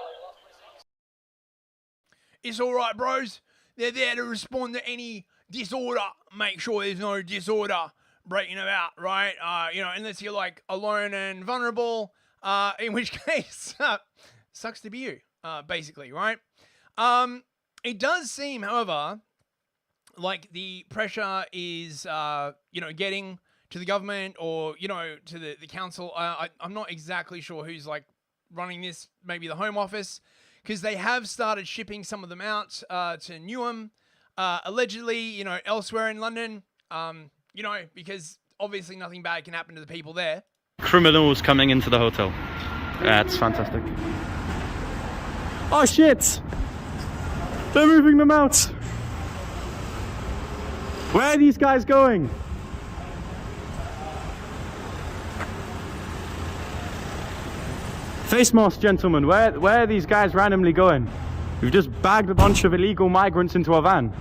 It's all right, bros. They're there to respond to any disorder. Make sure there's no disorder breaking about, right? Unless you're, like, alone and vulnerable, in which case, sucks to be you, basically, right? It does seem, however, like the pressure is, getting to the government or, you know, to the council. I'm not exactly sure who's like running this, maybe the Home Office, because they have started shipping some of them out to Newham, allegedly, you know, elsewhere in London, you know, because obviously nothing bad can happen to the people there. Criminals coming into the hotel. That's fantastic. Oh shit! They're moving them out! Where are these guys going? Face mask, gentlemen, where are these guys randomly going? We've just bagged a bunch of illegal migrants into a van.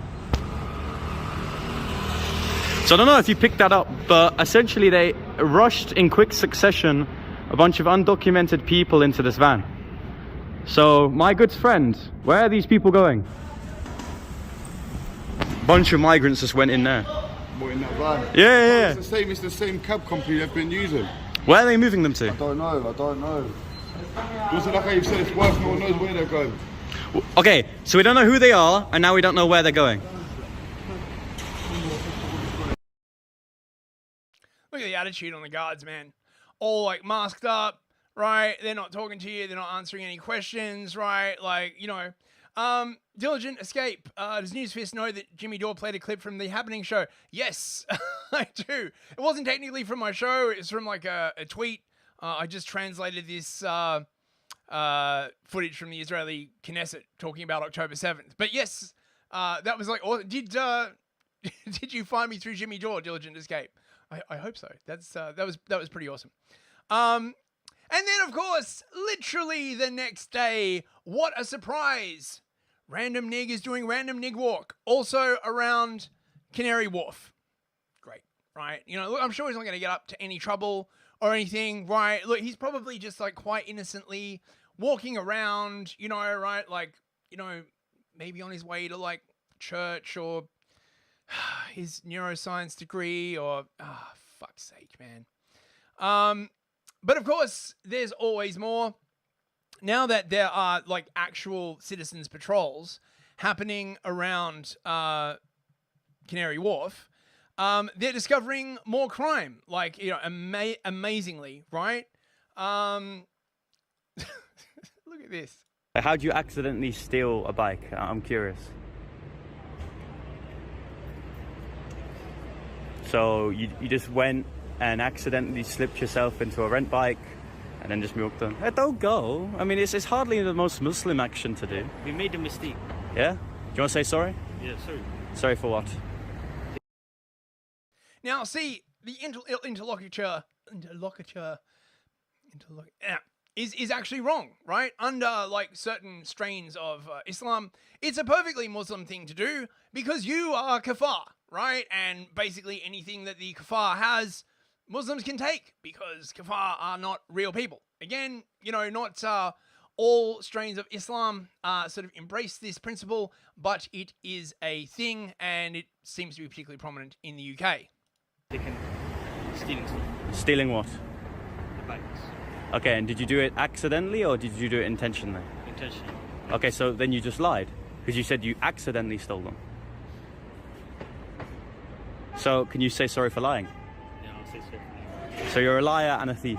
So I don't know if you picked that up, but essentially they rushed in quick succession a bunch of undocumented people into this van. So, my good friend, where are these people going? Bunch of migrants just went in there. What, in that van? Yeah. It's the same cab company they've been using. Where are they moving them to? I don't know. Just like how you said, it's worse, no one knows where they're going. Okay, so we don't know who they are, and now we don't know where they're going. Look at the attitude on the guards, man. All like masked up, right? They're not talking to you. They're not answering any questions, right? Like, you know, Diligent Escape. Does Newsfist know that Jimmy Dore played a clip from the Habbening show? Yes, I do. It wasn't technically from my show. It's from like a tweet. I just translated this footage from the Israeli Knesset talking about October 7th. But yes, that was like, did you find me through Jimmy Dore, Diligent Escape? I hope so. That was pretty awesome. And then, of course, literally the next day, what a surprise! Random Nig is doing Random Nig Walk, also around Canary Wharf. Great, right? You know, look, I'm sure he's not going to get up to any trouble or anything, right? Look, he's probably just like quite innocently walking around, you know, right? Like, you know, maybe on his way to like church or his neuroscience degree or, fuck's sake, man. But of course, there's always more. Now that there are like actual citizens patrols happening around Canary Wharf, they're discovering more crime. Like, you know, amazingly, right? Look at this. How'd you accidentally steal a bike? I'm curious. So you just went and accidentally slipped yourself into a rent bike and then just milked them. Hey, don't go. I mean, it's hardly the most Muslim action to do. We made a mistake. Yeah? Do you want to say sorry? Yeah, sorry. Sorry for what? Now, see, the interlocutor is actually wrong, right? Under like certain strains of Islam, it's a perfectly Muslim thing to do because you are kafar, right? And basically anything that the kafar has, Muslims can take because kafar are not real people. Again, you know, not all strains of Islam sort of embrace this principle, but it is a thing and it seems to be particularly prominent in the UK. Stealing stuff. Stealing what? The bikes. Okay, and did you do it accidentally or did you do it intentionally? Intentionally. Okay, so then you just lied because you said you accidentally stole them. So can you say sorry for lying? Yeah, I'll say sorry. So you're a liar and a thief.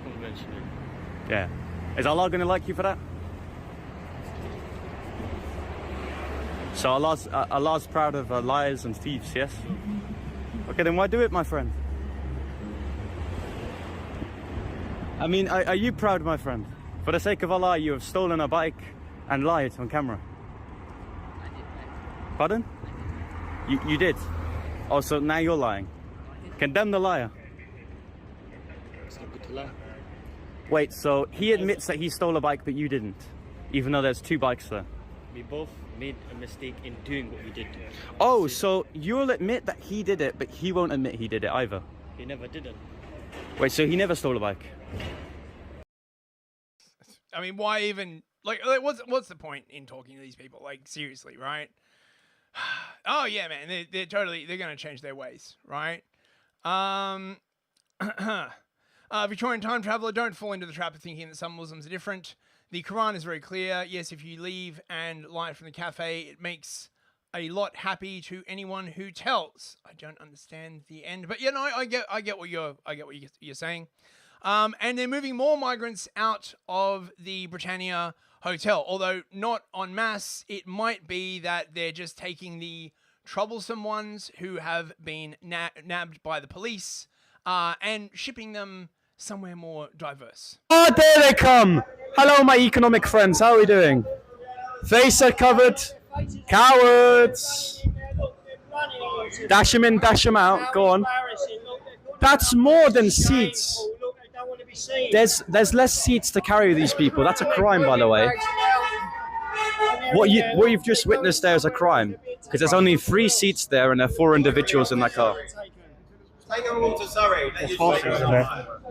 Conventionally. Yeah. Is Allah going to like you for that? So Allah's proud of liars and thieves, yes? Okay, then why do it, my friend? I mean, are you proud, my friend? For the sake of Allah, you have stolen a bike and lied on camera. I did. Pardon? You did? Oh, so now you're lying. Condemn the liar. It's not good to lie. Wait, so he admits that he stole a bike, but you didn't? Even though there's two bikes there? We both made a mistake in doing what we did. Oh, so you'll admit that he did it, but he won't admit he did it either? He never did it. Wait, so he never stole a bike? I mean, why even... Like, what's the point in talking to these people? Like, seriously, right? Oh, yeah, man. They're going to change their ways, right? Victorian time traveler, don't fall into the trap of thinking that some Muslims are different. The Quran is very clear. Yes, if you leave and lie from the cafe, it makes a lot happy to anyone who tells. I don't understand the end, but I get what you're saying. And they're moving more migrants out of the Britannia Hotel, although not en masse. It might be that they're just taking the troublesome ones who have been nabbed by the police and shipping them somewhere more diverse. Oh, there they come! Hello, my economic friends. How are we doing? Face are covered. Cowards! Dash them in, dash them out. Go on. That's more than seats. There's less seats to carry these people. That's a crime, by the way. What you've just witnessed there is a crime, because there's only 3 seats there and there are 4 individuals in that car.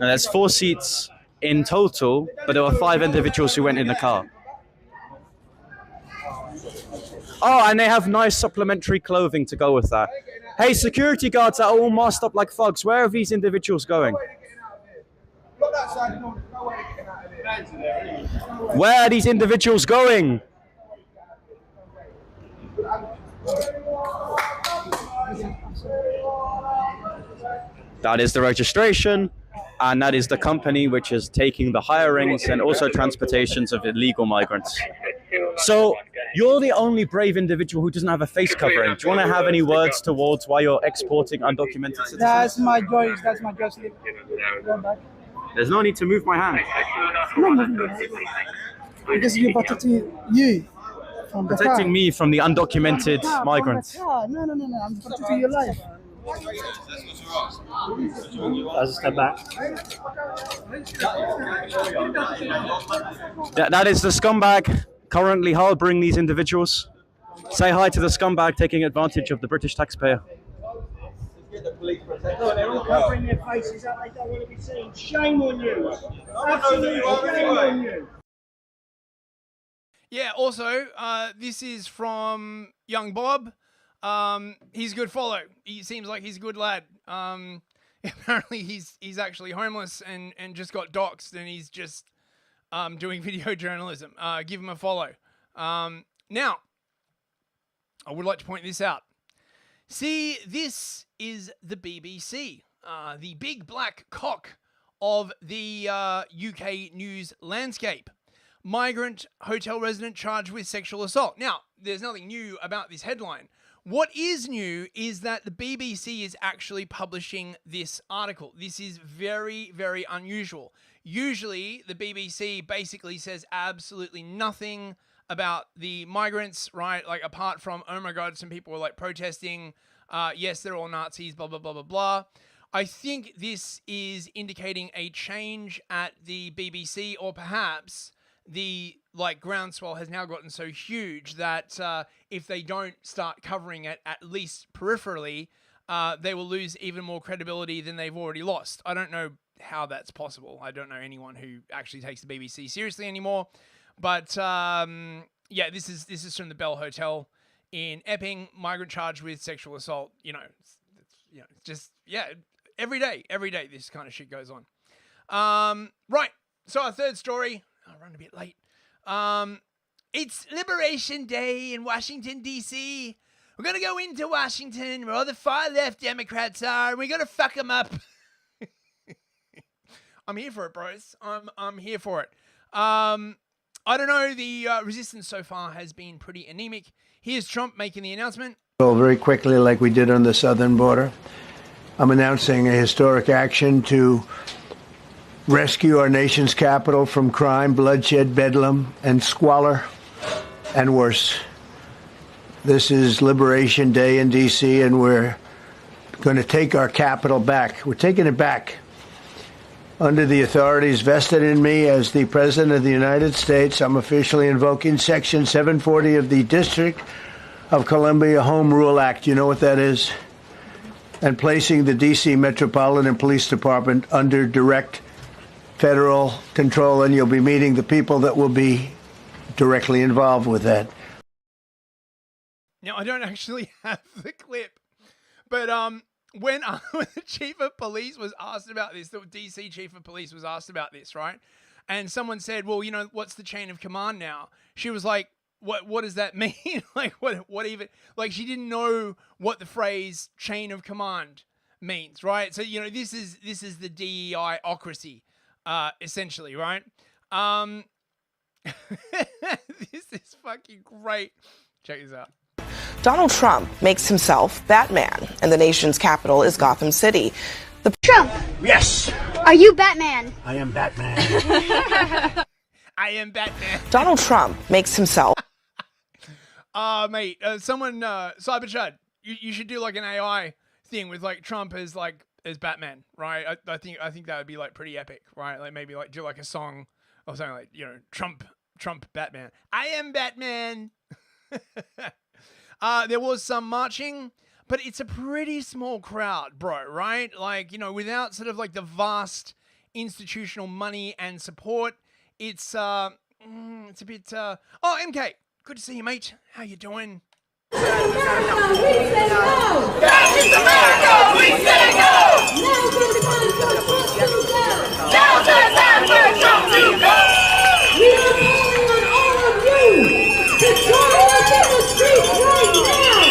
And there's 4 seats in total, but there were 5 individuals who went in the car. Oh, and they have nice supplementary clothing to go with that. Hey, security guards are all masked up like thugs. Where are these individuals going? Where are these individuals going? That is the registration, and that is the company which is taking the hirings and also transportations of illegal migrants. So you're the only brave individual who doesn't have a face covering. Do you want to have any words towards why you're exporting undocumented citizens? That's my choice. That's my choice. Go back. There's no need to move my hand. No. Because you're protecting you from the Protecting car. me from the undocumented No, migrants. No. I'm protecting your life. I'll step back. That is the scumbag currently harboring these individuals. Say hi to the scumbag taking advantage of the British taxpayer. They're all covering their faces up. They don't want to be seen. Shame on you. Absolutely shame on you. Yeah, also, this is from Young Bob. He's a good follow. He seems like he's a good lad. Apparently he's actually homeless and just got doxxed, and he's just doing video journalism. Give him a follow. Now, I would like to point this out. See, this is the BBC, the big black cock of the UK news landscape. Migrant hotel resident charged with sexual assault. Now, there's nothing new about this headline. What is new is that the BBC is actually publishing this article. This is very, very unusual. Usually, the BBC basically says absolutely nothing about the migrants, right? Like, apart from, oh my God, some people were like protesting. Yes, they're all Nazis, blah, blah, blah, blah, blah. I think this is indicating a change at the BBC, or perhaps the groundswell has now gotten so huge that if they don't start covering it, at least peripherally, they will lose even more credibility than they've already lost. I don't know how that's possible. I don't know anyone who actually takes the BBC seriously anymore. But yeah, this is from the Bell Hotel in Epping. Migrant charged with sexual assault. Every day this kind of shit goes on. Right. So our third story. I'll run a bit late. It's Liberation Day in Washington, D.C. We're going to go into Washington where all the far-left Democrats are, and we're going to fuck them up. I'm here for it, bros. I'm here for it. I don't know. The resistance so far has been pretty anemic. Here's Trump making the announcement. Well, very quickly, like we did on the southern border, I'm announcing a historic action to rescue our nation's capital from crime, bloodshed, bedlam, and squalor, and worse. This is Liberation Day in D.C., and we're going to take our capital back. We're taking it back. Under the authorities vested in me as the President of the United States, I'm officially invoking Section 740 of the District of Columbia Home Rule Act. You know what that is? And placing the D.C. Metropolitan Police Department under direct federal control, and you'll be meeting the people that will be directly involved with that. Now, I don't actually have the clip, but when the chief of police was asked about this, the DC chief of police was asked about this, right? And someone said, well, what's the chain of command now? She was like, what does that mean? Like what even, like she didn't know what the phrase chain of command means, right? So, you know, this is the DEI-ocracy, essentially, right? This is fucking great. Check this out. Donald Trump makes himself Batman, and the nation's capital is Gotham City. Trump! Yes! Are you Batman? I am Batman. I am Batman. Donald Trump makes himself... Mate, someone, Cyberchud, you should do like an AI thing with like Trump as Batman, right? I think that would be like pretty epic, right? Like maybe like do like a song or something like, you know, Trump Batman. I am Batman. There was some marching, but it's a pretty small crowd, bro, right? Like, you know, without sort of like the vast institutional money and support, it's a bit, oh, MK, good to see you, mate. How you doing? That is America! We say no! Now's the time for Trump to go! We are calling on all of you to join us in the streets right now!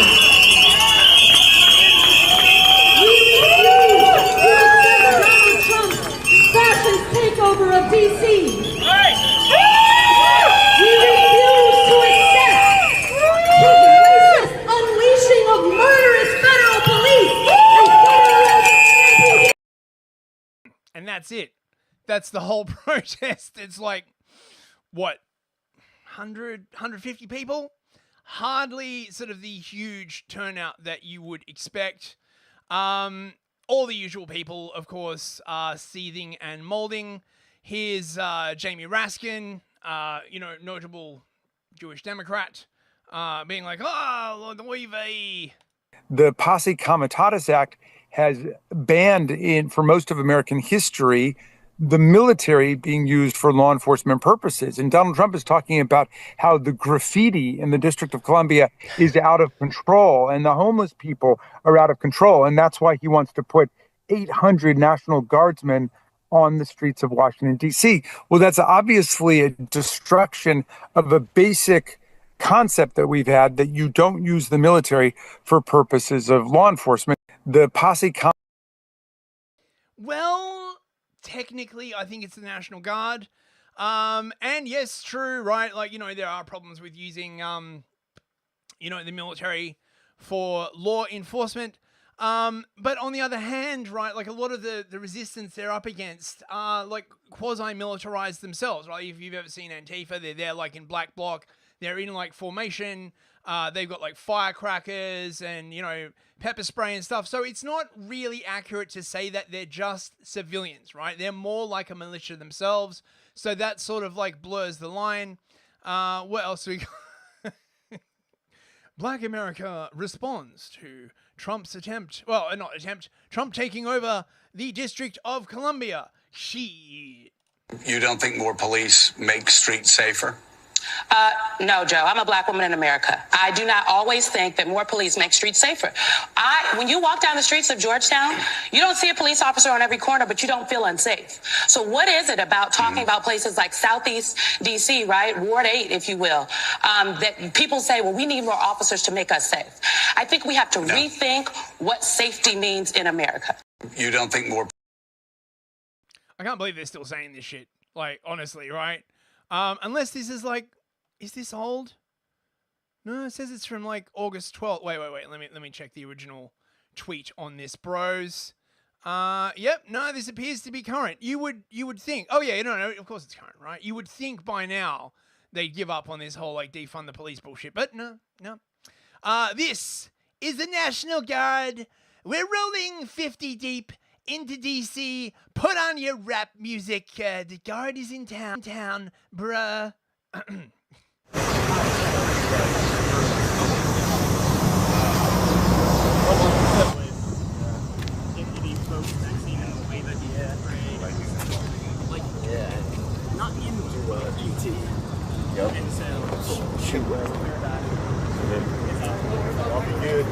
We refuse to accept Donald Trump's fascist takeover of D.C. We refuse to accept his racist unleashing of murderous federal police and federal. And that's it. That's the whole protest. It's like, what, 150 people? Hardly sort of the huge turnout that you would expect. All the usual people, of course, are seething and molding. Here's Jamie Raskin, you know, notable Jewish Democrat, being like, oh, the Posse Comitatus Act has banned for most of American history the military being used for law enforcement purposes. And Donald Trump is talking about how the graffiti in the District of Columbia is out of control and the homeless people are out of control. And that's why he wants to put 800 National Guardsmen on the streets of Washington, D.C. Well, that's obviously a destruction of a basic concept that we've had, that you don't use the military for purposes of law enforcement. The Posse... Well, technically, I think it's the National Guard. And yes, true, right? Like, you know, there are problems with using, you know, the military for law enforcement. But on the other hand, right, like a lot of the resistance they're up against are like quasi-militarized themselves, right? If you've ever seen Antifa, they're there like in black bloc, they're in like formation, they've got like firecrackers and, you know, pepper spray and stuff. So it's not really accurate to say that they're just civilians, right? They're more like a militia themselves. So that sort of like blurs the line. What else we got? Black America responds to Trump's attempt, well, not attempt, Trump taking over the District of Columbia. Shit. You don't think more police make streets safer? No, Joe, I'm a black woman in America. I do not always think that more police make streets safer. When you walk down the streets of Georgetown, you don't see a police officer on every corner, but you don't feel unsafe. So what is it about talking about places like Southeast D.C., right, Ward 8, if you will, that people say, well, we need more officers to make us safe? I think we have to rethink what safety means in America. You don't think more... I can't believe they're still saying this shit. Like, honestly, right? Unless this is like, is this old? No, it says it's from like August 12th. Wait. Let me check the original tweet on this, bros. Yep. No, this appears to be current. You would think. Oh yeah, no. Of course it's current, right? You would think by now they'd give up on this whole like defund the police bullshit, but no. This is the National Guard. We're rolling 50 deep into DC. Put on your rap music. The guard is in town, bruh. Not into GT. Yep. And so, shoot wherever we're at. I'll be good.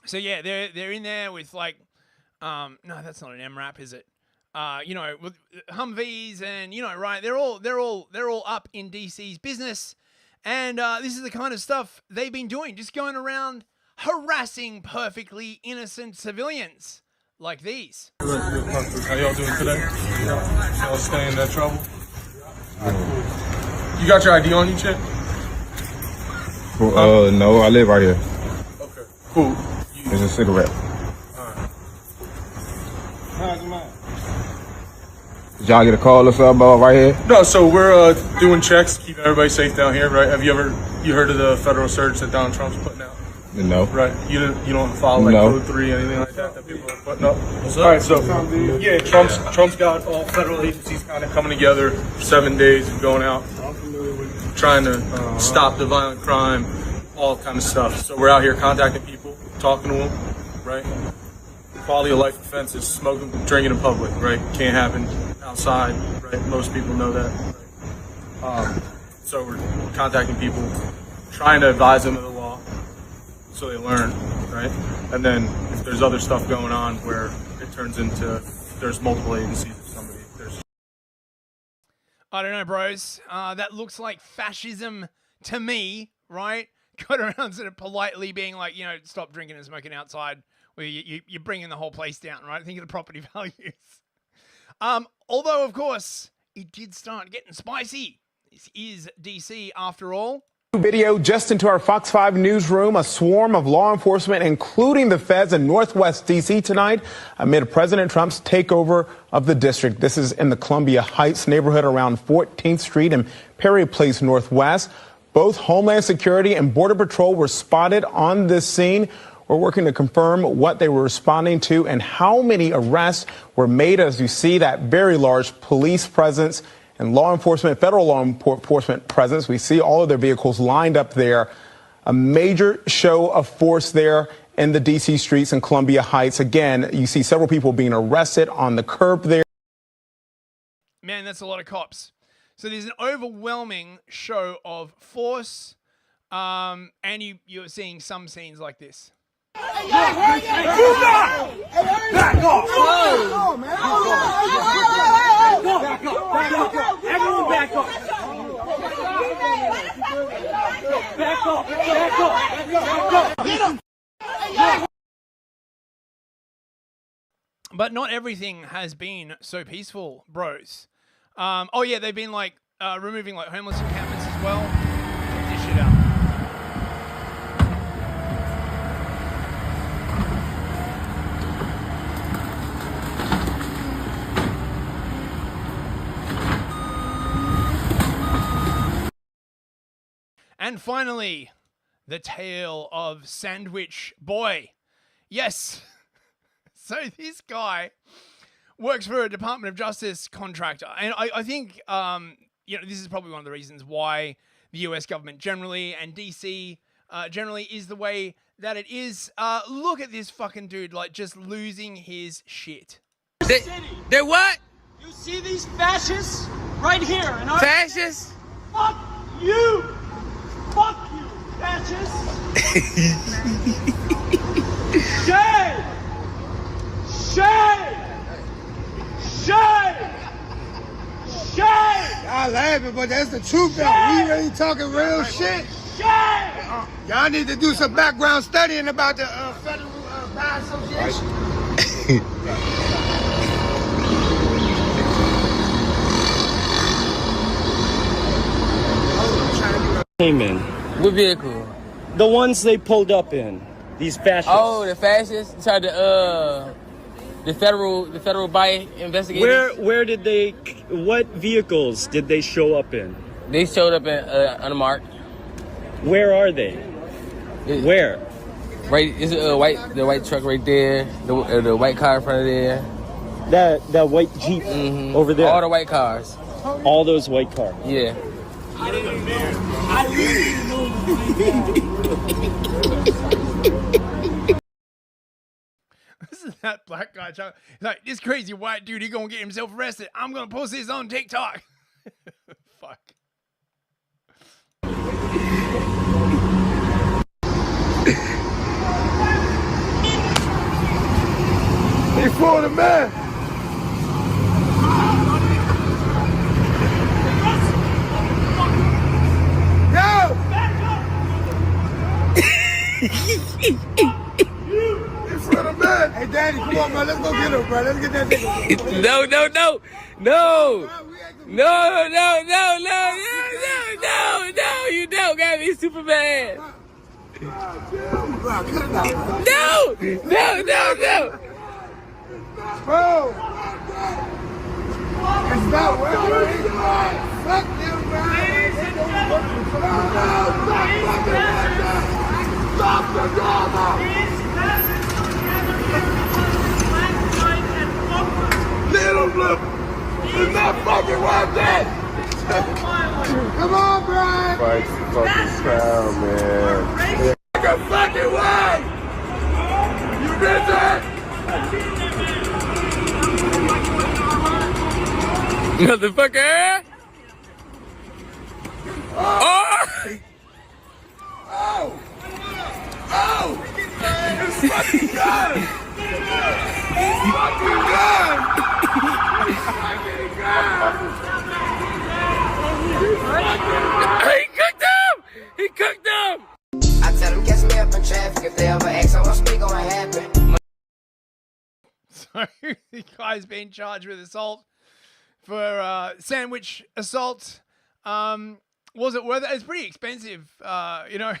So yeah, they're in there with like No, that's not an MRAP, is it? You know, with Humvees and, you know, right, they're all up in DC's business. And this is the kind of stuff they've been doing, just going around harassing perfectly innocent civilians like these. How y'all doing today? Y'all staying in that trouble? You got your ID on you, Chip? No, I live right here. Okay, cool. It's a cigarette. Did y'all get a call or something about right here? No, so we're doing checks, keeping everybody safe down here, right? Have you heard of the federal surge that Donald Trump's putting out? No. Right. You don't follow like Code 3, anything like that people are putting up? All right, so yeah, Trump's got all federal agencies kind of coming together for 7 days and going out, trying to stop the violent crime, all kind of stuff. So we're out here contacting people, talking to them, right? Quality of life offenses, smoking, drinking in public, right? Can't happen outside, right? Most people know that. Right? So we're contacting people, trying to advise them of the law so they learn, right? And then if there's other stuff going on where it turns into there's multiple agencies or somebody, I don't know, bros. That looks like fascism to me, right? Got around sort of politely being like, you know, stop drinking and smoking outside. Where you're bringing the whole place down, right? Think of the property values. Although, of course, it did start getting spicy. This is DC after all. Video just into our Fox 5 newsroom. A swarm of law enforcement, including the feds in Northwest DC tonight, amid President Trump's takeover of the district. This is in the Columbia Heights neighborhood around 14th Street and Perry Place Northwest. Both Homeland Security and Border Patrol were spotted on this scene. We're working to confirm what they were responding to and how many arrests were made as you see that very large police presence and federal law enforcement presence. We see all of their vehicles lined up there. A major show of force there in the D.C. streets in Columbia Heights. Again, you see several people being arrested on the curb there. Man, that's a lot of cops. So there's an overwhelming show of force, and you're seeing some scenes like this. Back off! Everyone back off! Back off! Get him! But not everything has been so peaceful, bros. Oh yeah, they've been like removing like homeless encampments as well. Check this shit out. And finally, the tale of Sandwich Boy. Yes. So this guy works for a Department of Justice contractor. And I think, you know, this is probably one of the reasons why the US government generally and DC generally is the way that it is. Look at this fucking dude, like, just losing his shit. They're what? You see these fascists right here in our Fascists? Fuck you! Fuck you, fascists! Shame! Shame! Shame! Shame! Y'all laughing, but that's the truth though. We really talking real shit. Shame! Y'all need to do some background studying about the Federal Bar Association. Came in. What vehicle? The ones they pulled up in. These fascists. Oh, the fascists? Tried to, the federal buy investigators? Where did they, what vehicles did they show up in? They showed up in, unmarked. Where are they? Where? Right, it's the white truck right there, the white car in front of there. That white Jeep over there? All the white cars. All those white cars? Yeah. This is that black guy. He's like, this crazy white dude, he gonna get himself arrested. I'm gonna post this on TikTok. Fuck. They front of man. In front of man. Hey, Daddy, come on, man. Let's go get him, bro. Let's get that nigga. No, no, no, no, no, no, no, no, no, no, no, you don't got me, Superman. No, no, no, no. Bro, it's not working. Fuck you, bro. Stop the drama. Little blue is not fucking worth it. Come on, Brian. Fight the fucking crowd, man. Take a fucking way. You did that. Motherfucker! Oh! Oh! Oh! It's fucking gun! It's fucking gun! He cooked him! He cooked him! I tell them catch me up in traffic. If they ever ask, I won't speak on what happened. So the guy's been charged with assault for sandwich assault. Was it worth it? It's pretty expensive, you know.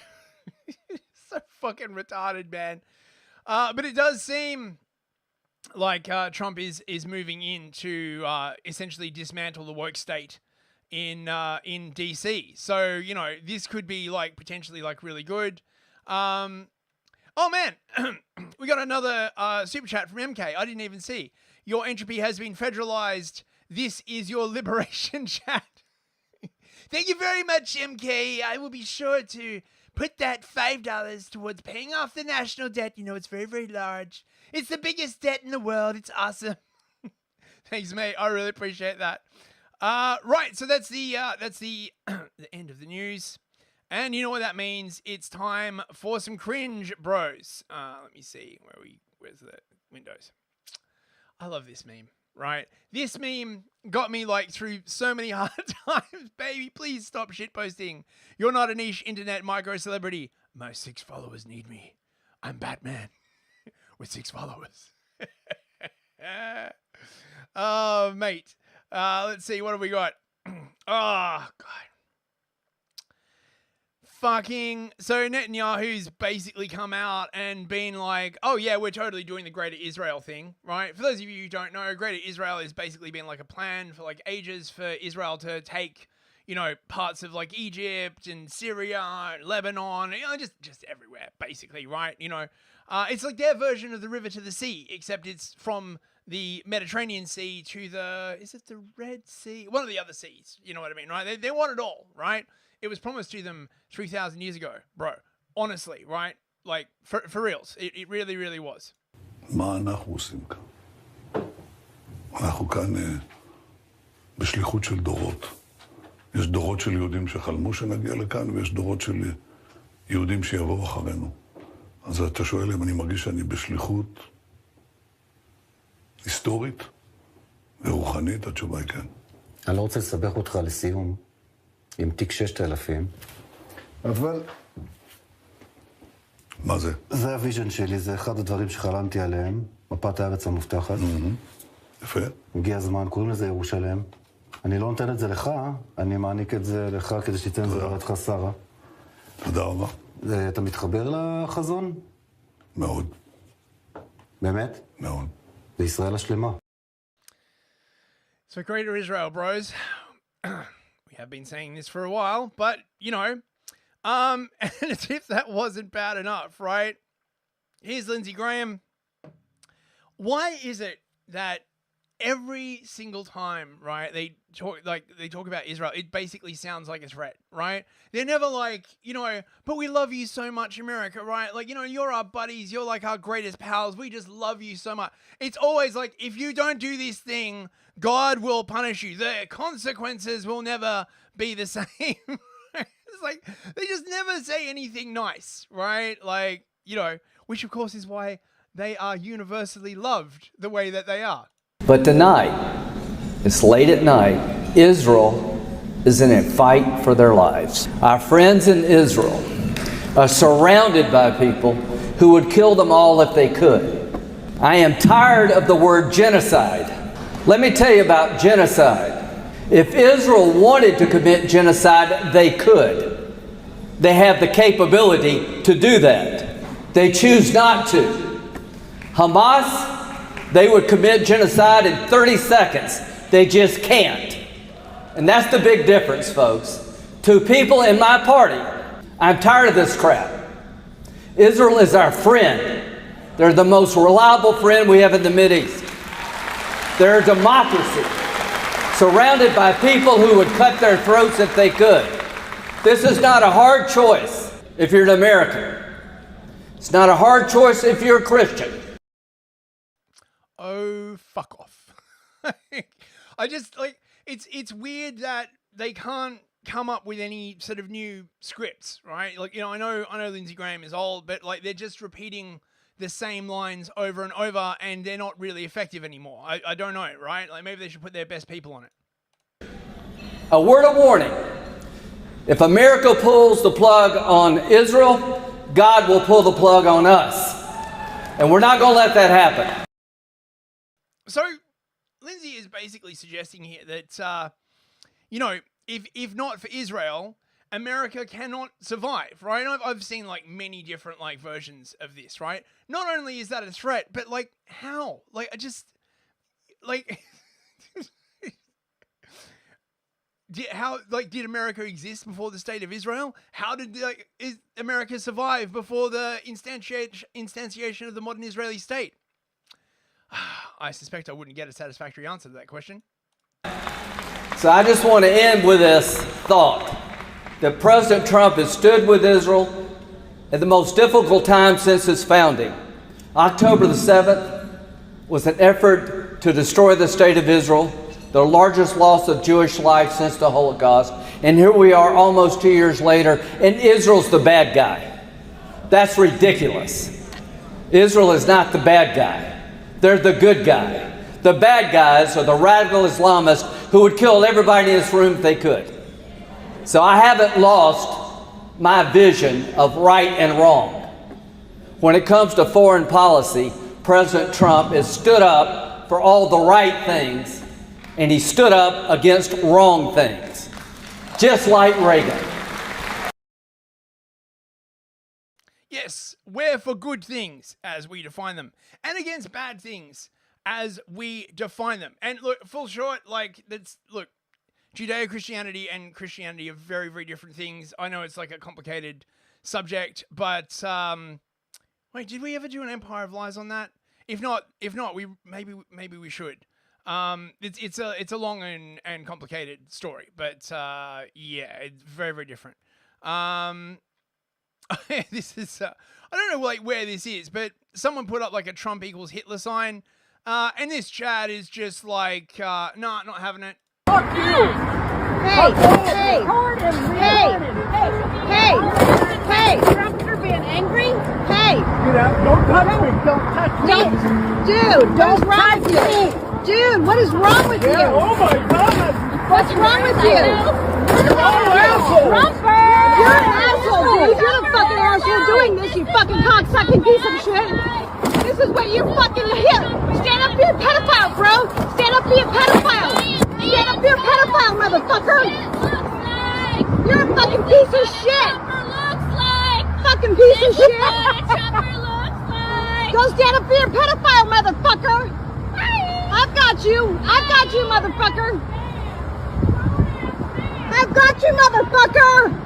So fucking retarded, man. But it does seem like Trump is moving in to essentially dismantle the woke state in DC. So, you know, this could be like potentially like really good. Oh man, we got another super chat from MK. I didn't even see. Your entropy has been federalized. This is your liberation chat. Thank you very much, MK. I will be sure to put that $5 towards paying off the national debt. You know, it's very, very large. It's the biggest debt in the world. It's awesome. Thanks, mate. I really appreciate that. Right, so that's the the end of the news. And you know what that means? It's time for some cringe, bros. Let me see. Where's the Windows? I love this meme, right? This meme got me like through so many hard times, baby. Please stop shitposting. You're not a niche internet micro celebrity. My 6 followers need me. I'm Batman with 6 followers. Oh, mate. Let's see. What have we got? Oh, God. Fucking so Netanyahu's basically come out and been like, oh yeah, we're totally doing the Greater Israel thing, right? For those of you who don't know, Greater Israel has basically been like a plan for like ages for Israel to take, you know, parts of like Egypt and Syria and Lebanon, you know, just everywhere basically, right? You know, it's like their version of the river to the sea, except it's from the Mediterranean Sea to is it the Red Sea? One of the other seas, you know what I mean, right? They want it all, right? It was promised to them 3,000 years ago, bro. Honestly, right? Like, for reals. It really, really was. מה אנחנו עושים כאן? אנחנו כאן בשליחות של דורות. יש דורות של יהודים שחלמו שנגיע לכאן, ויש דורות של יהודים שיבואו אחרינו. אז אתה שואל אם אני מרגיש שאני בשליחות היסטורית ורוחנית, התשובה היא כן. אני לא רוצה לסבך אותך לסיום. עם תיק 6,000. אבל... מה זה? זה הוויז'ן שלי, זה אחד הדברים שחלמתי עליהם, מפת הארץ המובטחת. יפה. הגיע הזמן, קוראים לזה ירושלם. אני לא נותן את זה לך, אני מעניק את זה לך כדי שתיתן את זה לרדך שרה. תודה רבה. אתה מתחבר לחזון? מאוד. באמת? מאוד. בישראל השלמה. So Greater Israel, bros. We have been saying this for a while, but, you know, and as if that wasn't bad enough, right? Here's Lindsey Graham. Why is it that every single time, right, they talk about Israel, it basically sounds like a threat, right? They're never like, you know, but we love you so much, America, right? Like, you know, you're our buddies, you're like our greatest pals, we just love you so much. It's always like, if you don't do this thing, God will punish you. The consequences will never be the same. It's like, they just never say anything nice, right? Like, you know, which of course is why they are universally loved the way that they are. But tonight, it's late at night, Israel is in a fight for their lives. Our friends in Israel are surrounded by people who would kill them all if they could. I am tired of the word genocide. Let me tell you about genocide. If Israel wanted to commit genocide, they could. They have the capability to do that. They choose not to. Hamas, they would commit genocide in 30 seconds. They just can't. And that's the big difference, folks. To people in my party, I'm tired of this crap. Israel is our friend. They're the most reliable friend we have in the Mideast. They're a democracy, surrounded by people who would cut their throats if they could. This is not a hard choice if you're an American. It's not a hard choice if you're a Christian. Oh, fuck off. I just, like, it's weird that they can't come up with any sort of new scripts, right? Like, you know, I know Lindsey Graham is old, but like they're just repeating the same lines over and over, and they're not really effective anymore. I don't know, right? Like maybe they should put their best people on it. A word of warning. If America pulls the plug on Israel, God will pull the plug on us. And we're not going to let that happen. So, Lindsay is basically suggesting here that, you know, if not for Israel, America cannot survive, right? I've seen like many different like versions of this, right? Not only is that a threat, but like how? Like I just like did America exist before the state of Israel? How did is America survive before the instantiation of the modern Israeli state? I suspect I wouldn't get a satisfactory answer to that question. So I just want to end with this thought that President Trump has stood with Israel at the most difficult time since its founding. October the 7th was an effort to destroy the state of Israel, the largest loss of Jewish life since the Holocaust. And here we are almost 2 years later, and Israel's the bad guy. That's ridiculous. Israel is not the bad guy. They're the good guy. The bad guys are the radical Islamists who would kill everybody in this room if they could. So I haven't lost my vision of right and wrong. When it comes to foreign policy, President Trump has stood up for all the right things, and he stood up against wrong things, just like Reagan. Yes, we're for good things as we define them, and against bad things as we define them. And look, full short, like, look, Judeo-Christianity and Christianity are very, very different things. I know it's like a complicated subject, but wait, did we ever do an Empire of Lies on that? If not, we maybe we should. It's a long and complicated story, but yeah, it's very, very different. This is I don't know like where this is, but someone put up like a Trump equals Hitler sign, and this chat is just like, nah, not having it. Fuck you! Hey! Trump, you're being angry? Hey! Get out! Don't touch me! Don't touch me! Dude, what's wrong with you? Dude, what is wrong with you? Oh my God! What's wrong with you? You're an asshole! Trumper! You're an asshole, dude! You're the fucking asshole doing this, you fucking cocksucking piece of shit! This is what you're fucking here! Stand up, be a pedophile, bro! Stand up, be a pedophile! Stand up, be a pedophile, motherfucker! You're a fucking piece of shit! Fucking piece of shit! Go stand up, be a pedophile, motherfucker! I've got you! I've got you, motherfucker! I've got you, motherfucker!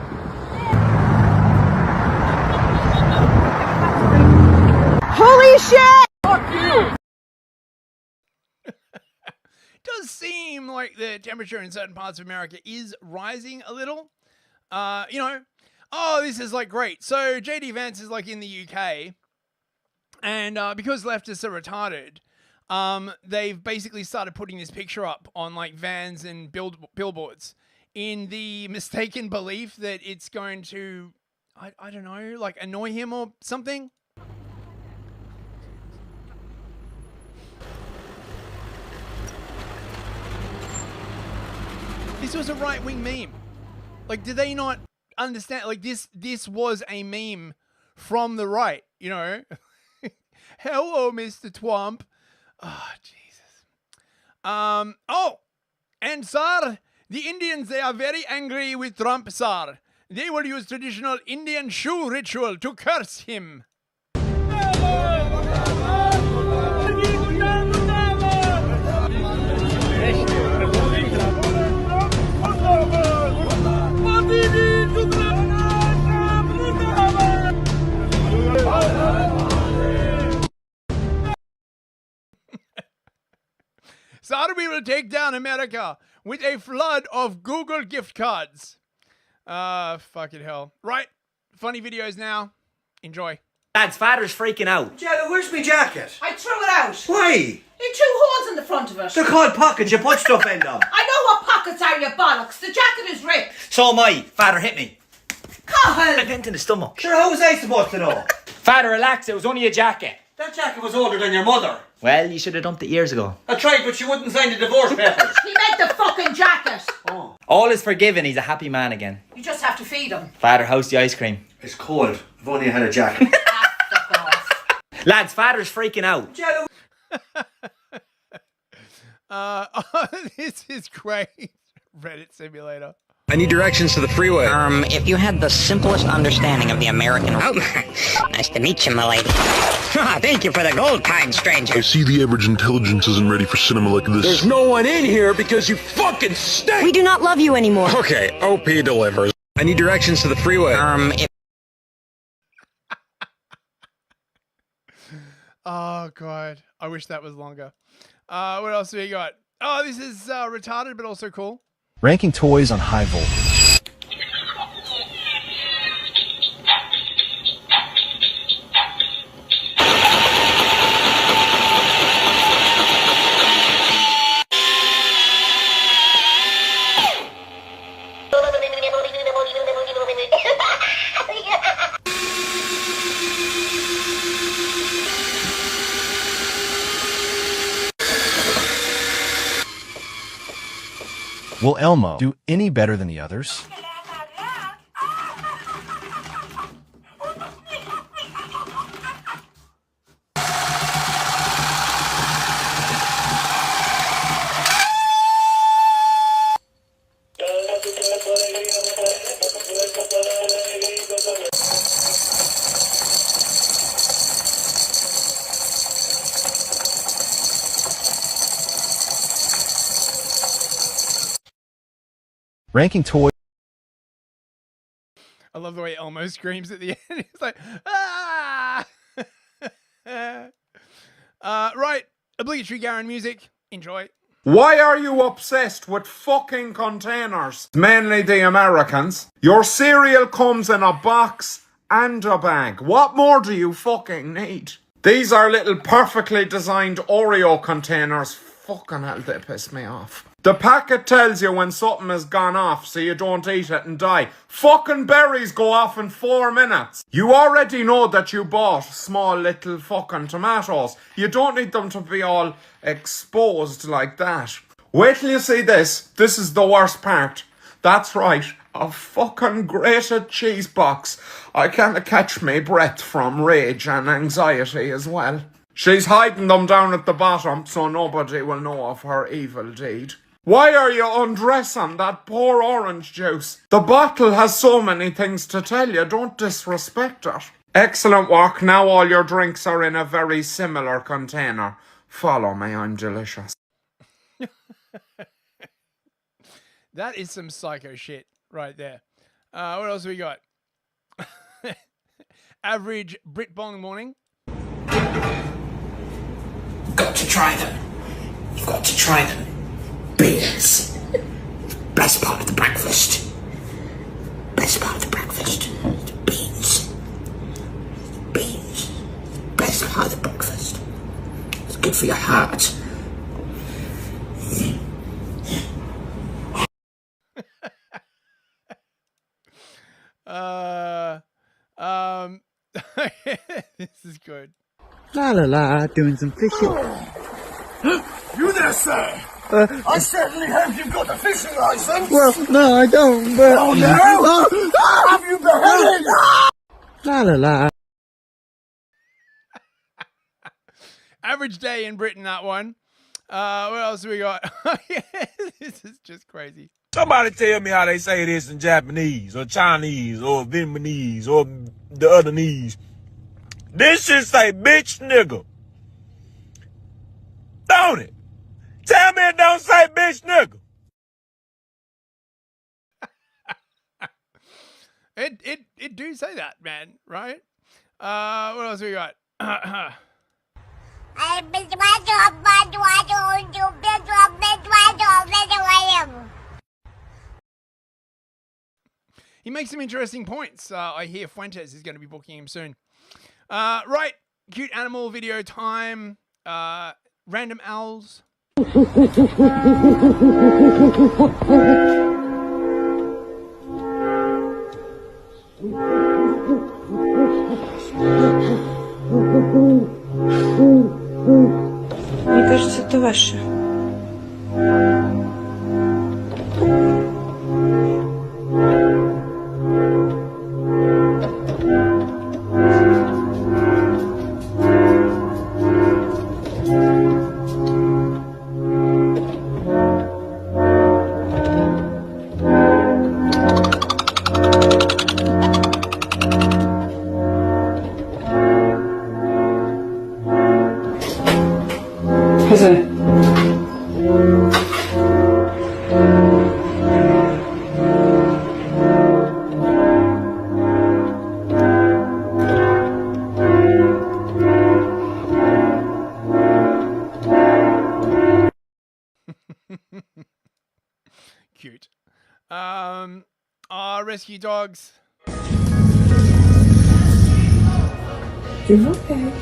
Holy shit! Fuck you! Does seem like the temperature in certain parts of America is rising a little. You know, oh, this is like great. So JD Vance is like in the UK, and because leftists are retarded, they've basically started putting this picture up on like vans and billboards in the mistaken belief that it's going to, I don't know, like annoy him or something. This was a right-wing meme. Like, did they not understand? Like, this was a meme from the right, you know? Hello, Mr. Twump. Oh, Jesus. Oh, and sir, the Indians, they are very angry with Trump, sir. They will use traditional Indian shoe ritual to curse him. Sir, we will take down America with a flood of Google gift cards. Fucking hell. Right, funny videos now. Enjoy. Lads, father's freaking out. Jello, where's my jacket? I threw it out. Why? There are 2 holes in the front of it. They're called pockets, you put stuff in them. I know what pockets are, you bollocks. The jacket is ripped. So am I. Father hit me. Cahill. I went in the stomach. Sure, how was I supposed to know? Father, relax. It was only a jacket. That jacket was older than your mother. Well, you should have dumped it years ago. I tried, but she wouldn't sign the divorce papers. He meant the fucking jacket. Oh. All is forgiven. He's a happy man again. You just have to feed him. Father, how's the ice cream? It's cold. I've only had a jacket. Lads, father's freaking out. Jello. This is great. Reddit simulator. I need directions to the freeway. If you had the simplest understanding of the American... Oh, nice to meet you, my lady. Thank you for the gold, kind stranger. I see the average intelligence isn't ready for cinema like this. There's no one in here because you fucking stink! We do not love you anymore. Okay, OP delivers. I need directions to the freeway. Oh, God. I wish that was longer. What else do we got? Oh, this is retarded, but also cool. Ranking toys on high voltage. Will Elmo do any better than the others? Ranking toys. I love the way Elmo screams at the end. He's like, ah! Right. Obligatory Garen music. Enjoy. Why are you obsessed with fucking containers? Mainly the Americans. Your cereal comes in a box and a bag. What more do you fucking need? These are little perfectly designed Oreo containers. Fucking hell, they piss me off. The packet tells you when something has gone off so you don't eat it and die. Fucking berries go off in 4 minutes. You already know that you bought small little fucking tomatoes. You don't need them to be all exposed like that. Wait till you see this. This is the worst part. That's right. A fucking grated cheese box. I can't catch me breath from rage and anxiety as well. She's hiding them down at the bottom so nobody will know of her evil deed. Why are you undressing that poor orange juice? The bottle has so many things to tell you, don't disrespect it. Excellent work, now all your drinks are in a very similar container. Follow me, I'm delicious. That is some psycho shit right there. What else have we got? Average Brit Bong morning. Got to try them. You've got to try them. Beans. Best part of the breakfast. Best part of the breakfast. Beans. Beans. Best part of the breakfast. It's good for your heart. This is good. La la la, doing some fishing. You there, sir! I certainly hope you've got a fishing license. Well, no, I don't, but... Oh, no? Have you beheaded? La la la. Average day in Britain, that one. What else have we got? This is just crazy. Somebody tell me how they say this in Japanese or Chinese or Vietnamese or the other knees. This should say bitch nigga. Don't it? Tell me it don't say bitch nigga. It do say that, man, right? What else we got? He makes some interesting points. I hear Fuentes is going to be booking him soon. Right, cute animal video time. Random owls. Мне кажется, это ваше. Cute. Rescue dogs. You're okay.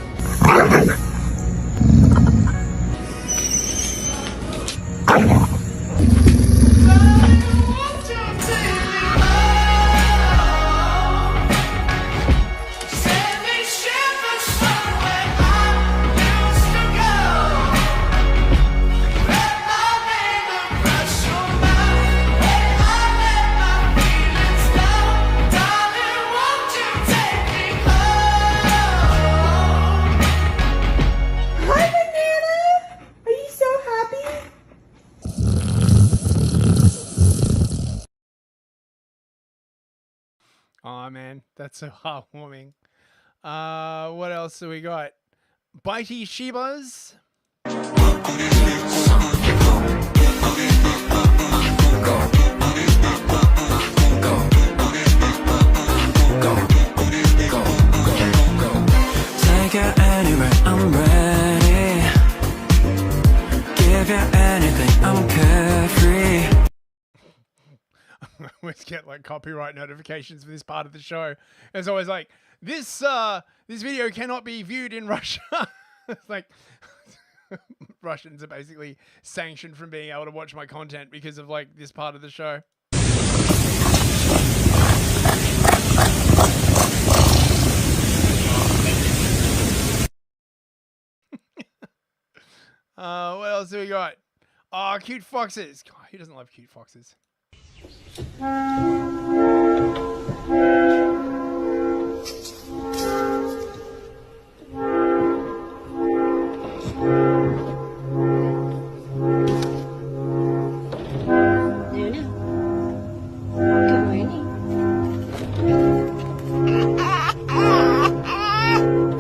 Oh man, that's so heartwarming. What else have we got? Bitey Shibas. Take you anywhere, I'm ready. Give you anything, I'm carefree. I always get like copyright notifications for this part of the show. It's always like, this video cannot be viewed in Russia. It's like Russians are basically sanctioned from being able to watch my content because of like this part of the show. What else do we got? Oh, cute foxes. God, who doesn't love cute foxes?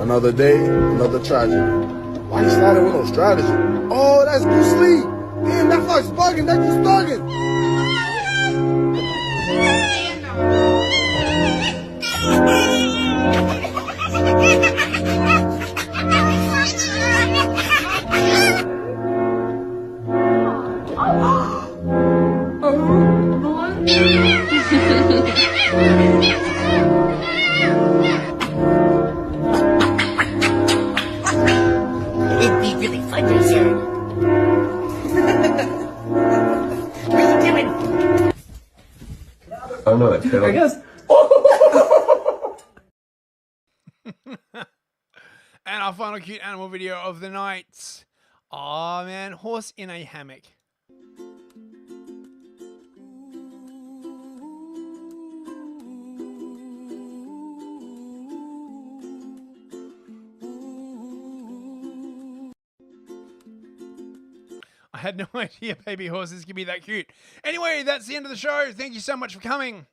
Another day, another tragedy. Why you started with no strategy? Oh, that's Goose Lee. Damn, that fuck's bugging. That just bugging. It'd be really fun to hear. What are you doing? Oh no, it's There he goes. And our final cute animal video of the night. Oh man, horse in a hammock. had no idea baby horses can be that cute. Anyway, that's the end of the show. Thank you so much for coming.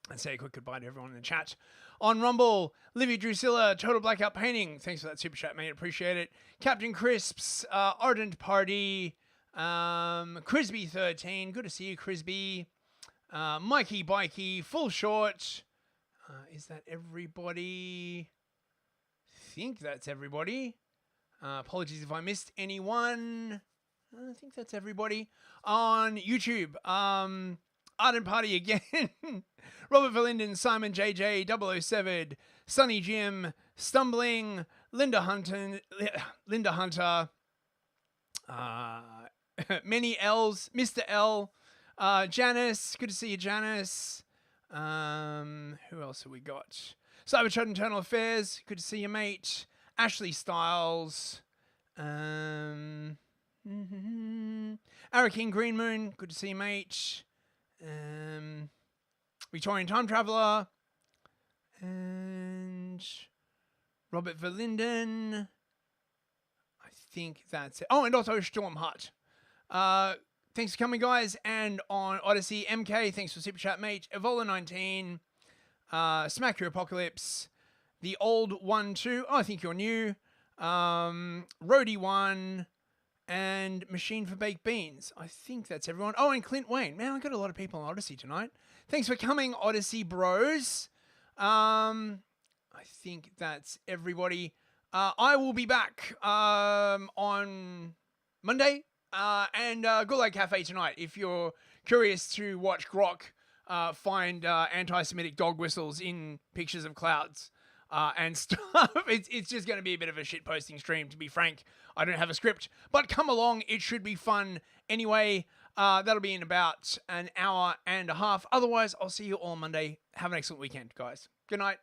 Let's say a quick goodbye to everyone in the chat. On Rumble, Livy Drusilla, Total Blackout Painting. Thanks for that super chat, mate. Appreciate it. Captain Crisps, Ardent Party, Crisby13. Good to see you, Crisby. Mikey Bikey, Full Short. Is that everybody? I think that's everybody. Apologies if I missed anyone. I think that's everybody. On YouTube, Ardent Party again. Robert Verlinden, Simon JJ, 007, Sunny Jim, Stumbling, Linda Hunter, many L's, Mr. L, Janice, good to see you, Janice. Who else have we got? Cyberchat Internal Affairs, good to see you, mate. Ashley Styles, Arakin Green Moon, good to see you, mate. Victorian Time Traveller, and Robert Verlinden. I think that's it. Oh, and also Storm Hut. Thanks for coming, guys. And on Odyssey, MK, thanks for Super Chat, mate. Evola19, Smack Your Apocalypse, The Old 1-2, oh, I think you're new. Roadie1, and Machine for Baked Beans. I think that's everyone. Oh, and Clint Wayne. Man, I got a lot of people on Odyssey tonight. Thanks for coming, Odyssey bros. I think that's everybody. I will be back on Monday. And Good Light Cafe tonight. If you're curious to watch Grok find anti-Semitic dog whistles in pictures of clouds and stuff, it's just going to be a bit of a shit posting stream, to be frank. I don't have a script, but come along. It should be fun anyway. That'll be in about an hour and a half. Otherwise, I'll see you all Monday. Have an excellent weekend, guys. Good night.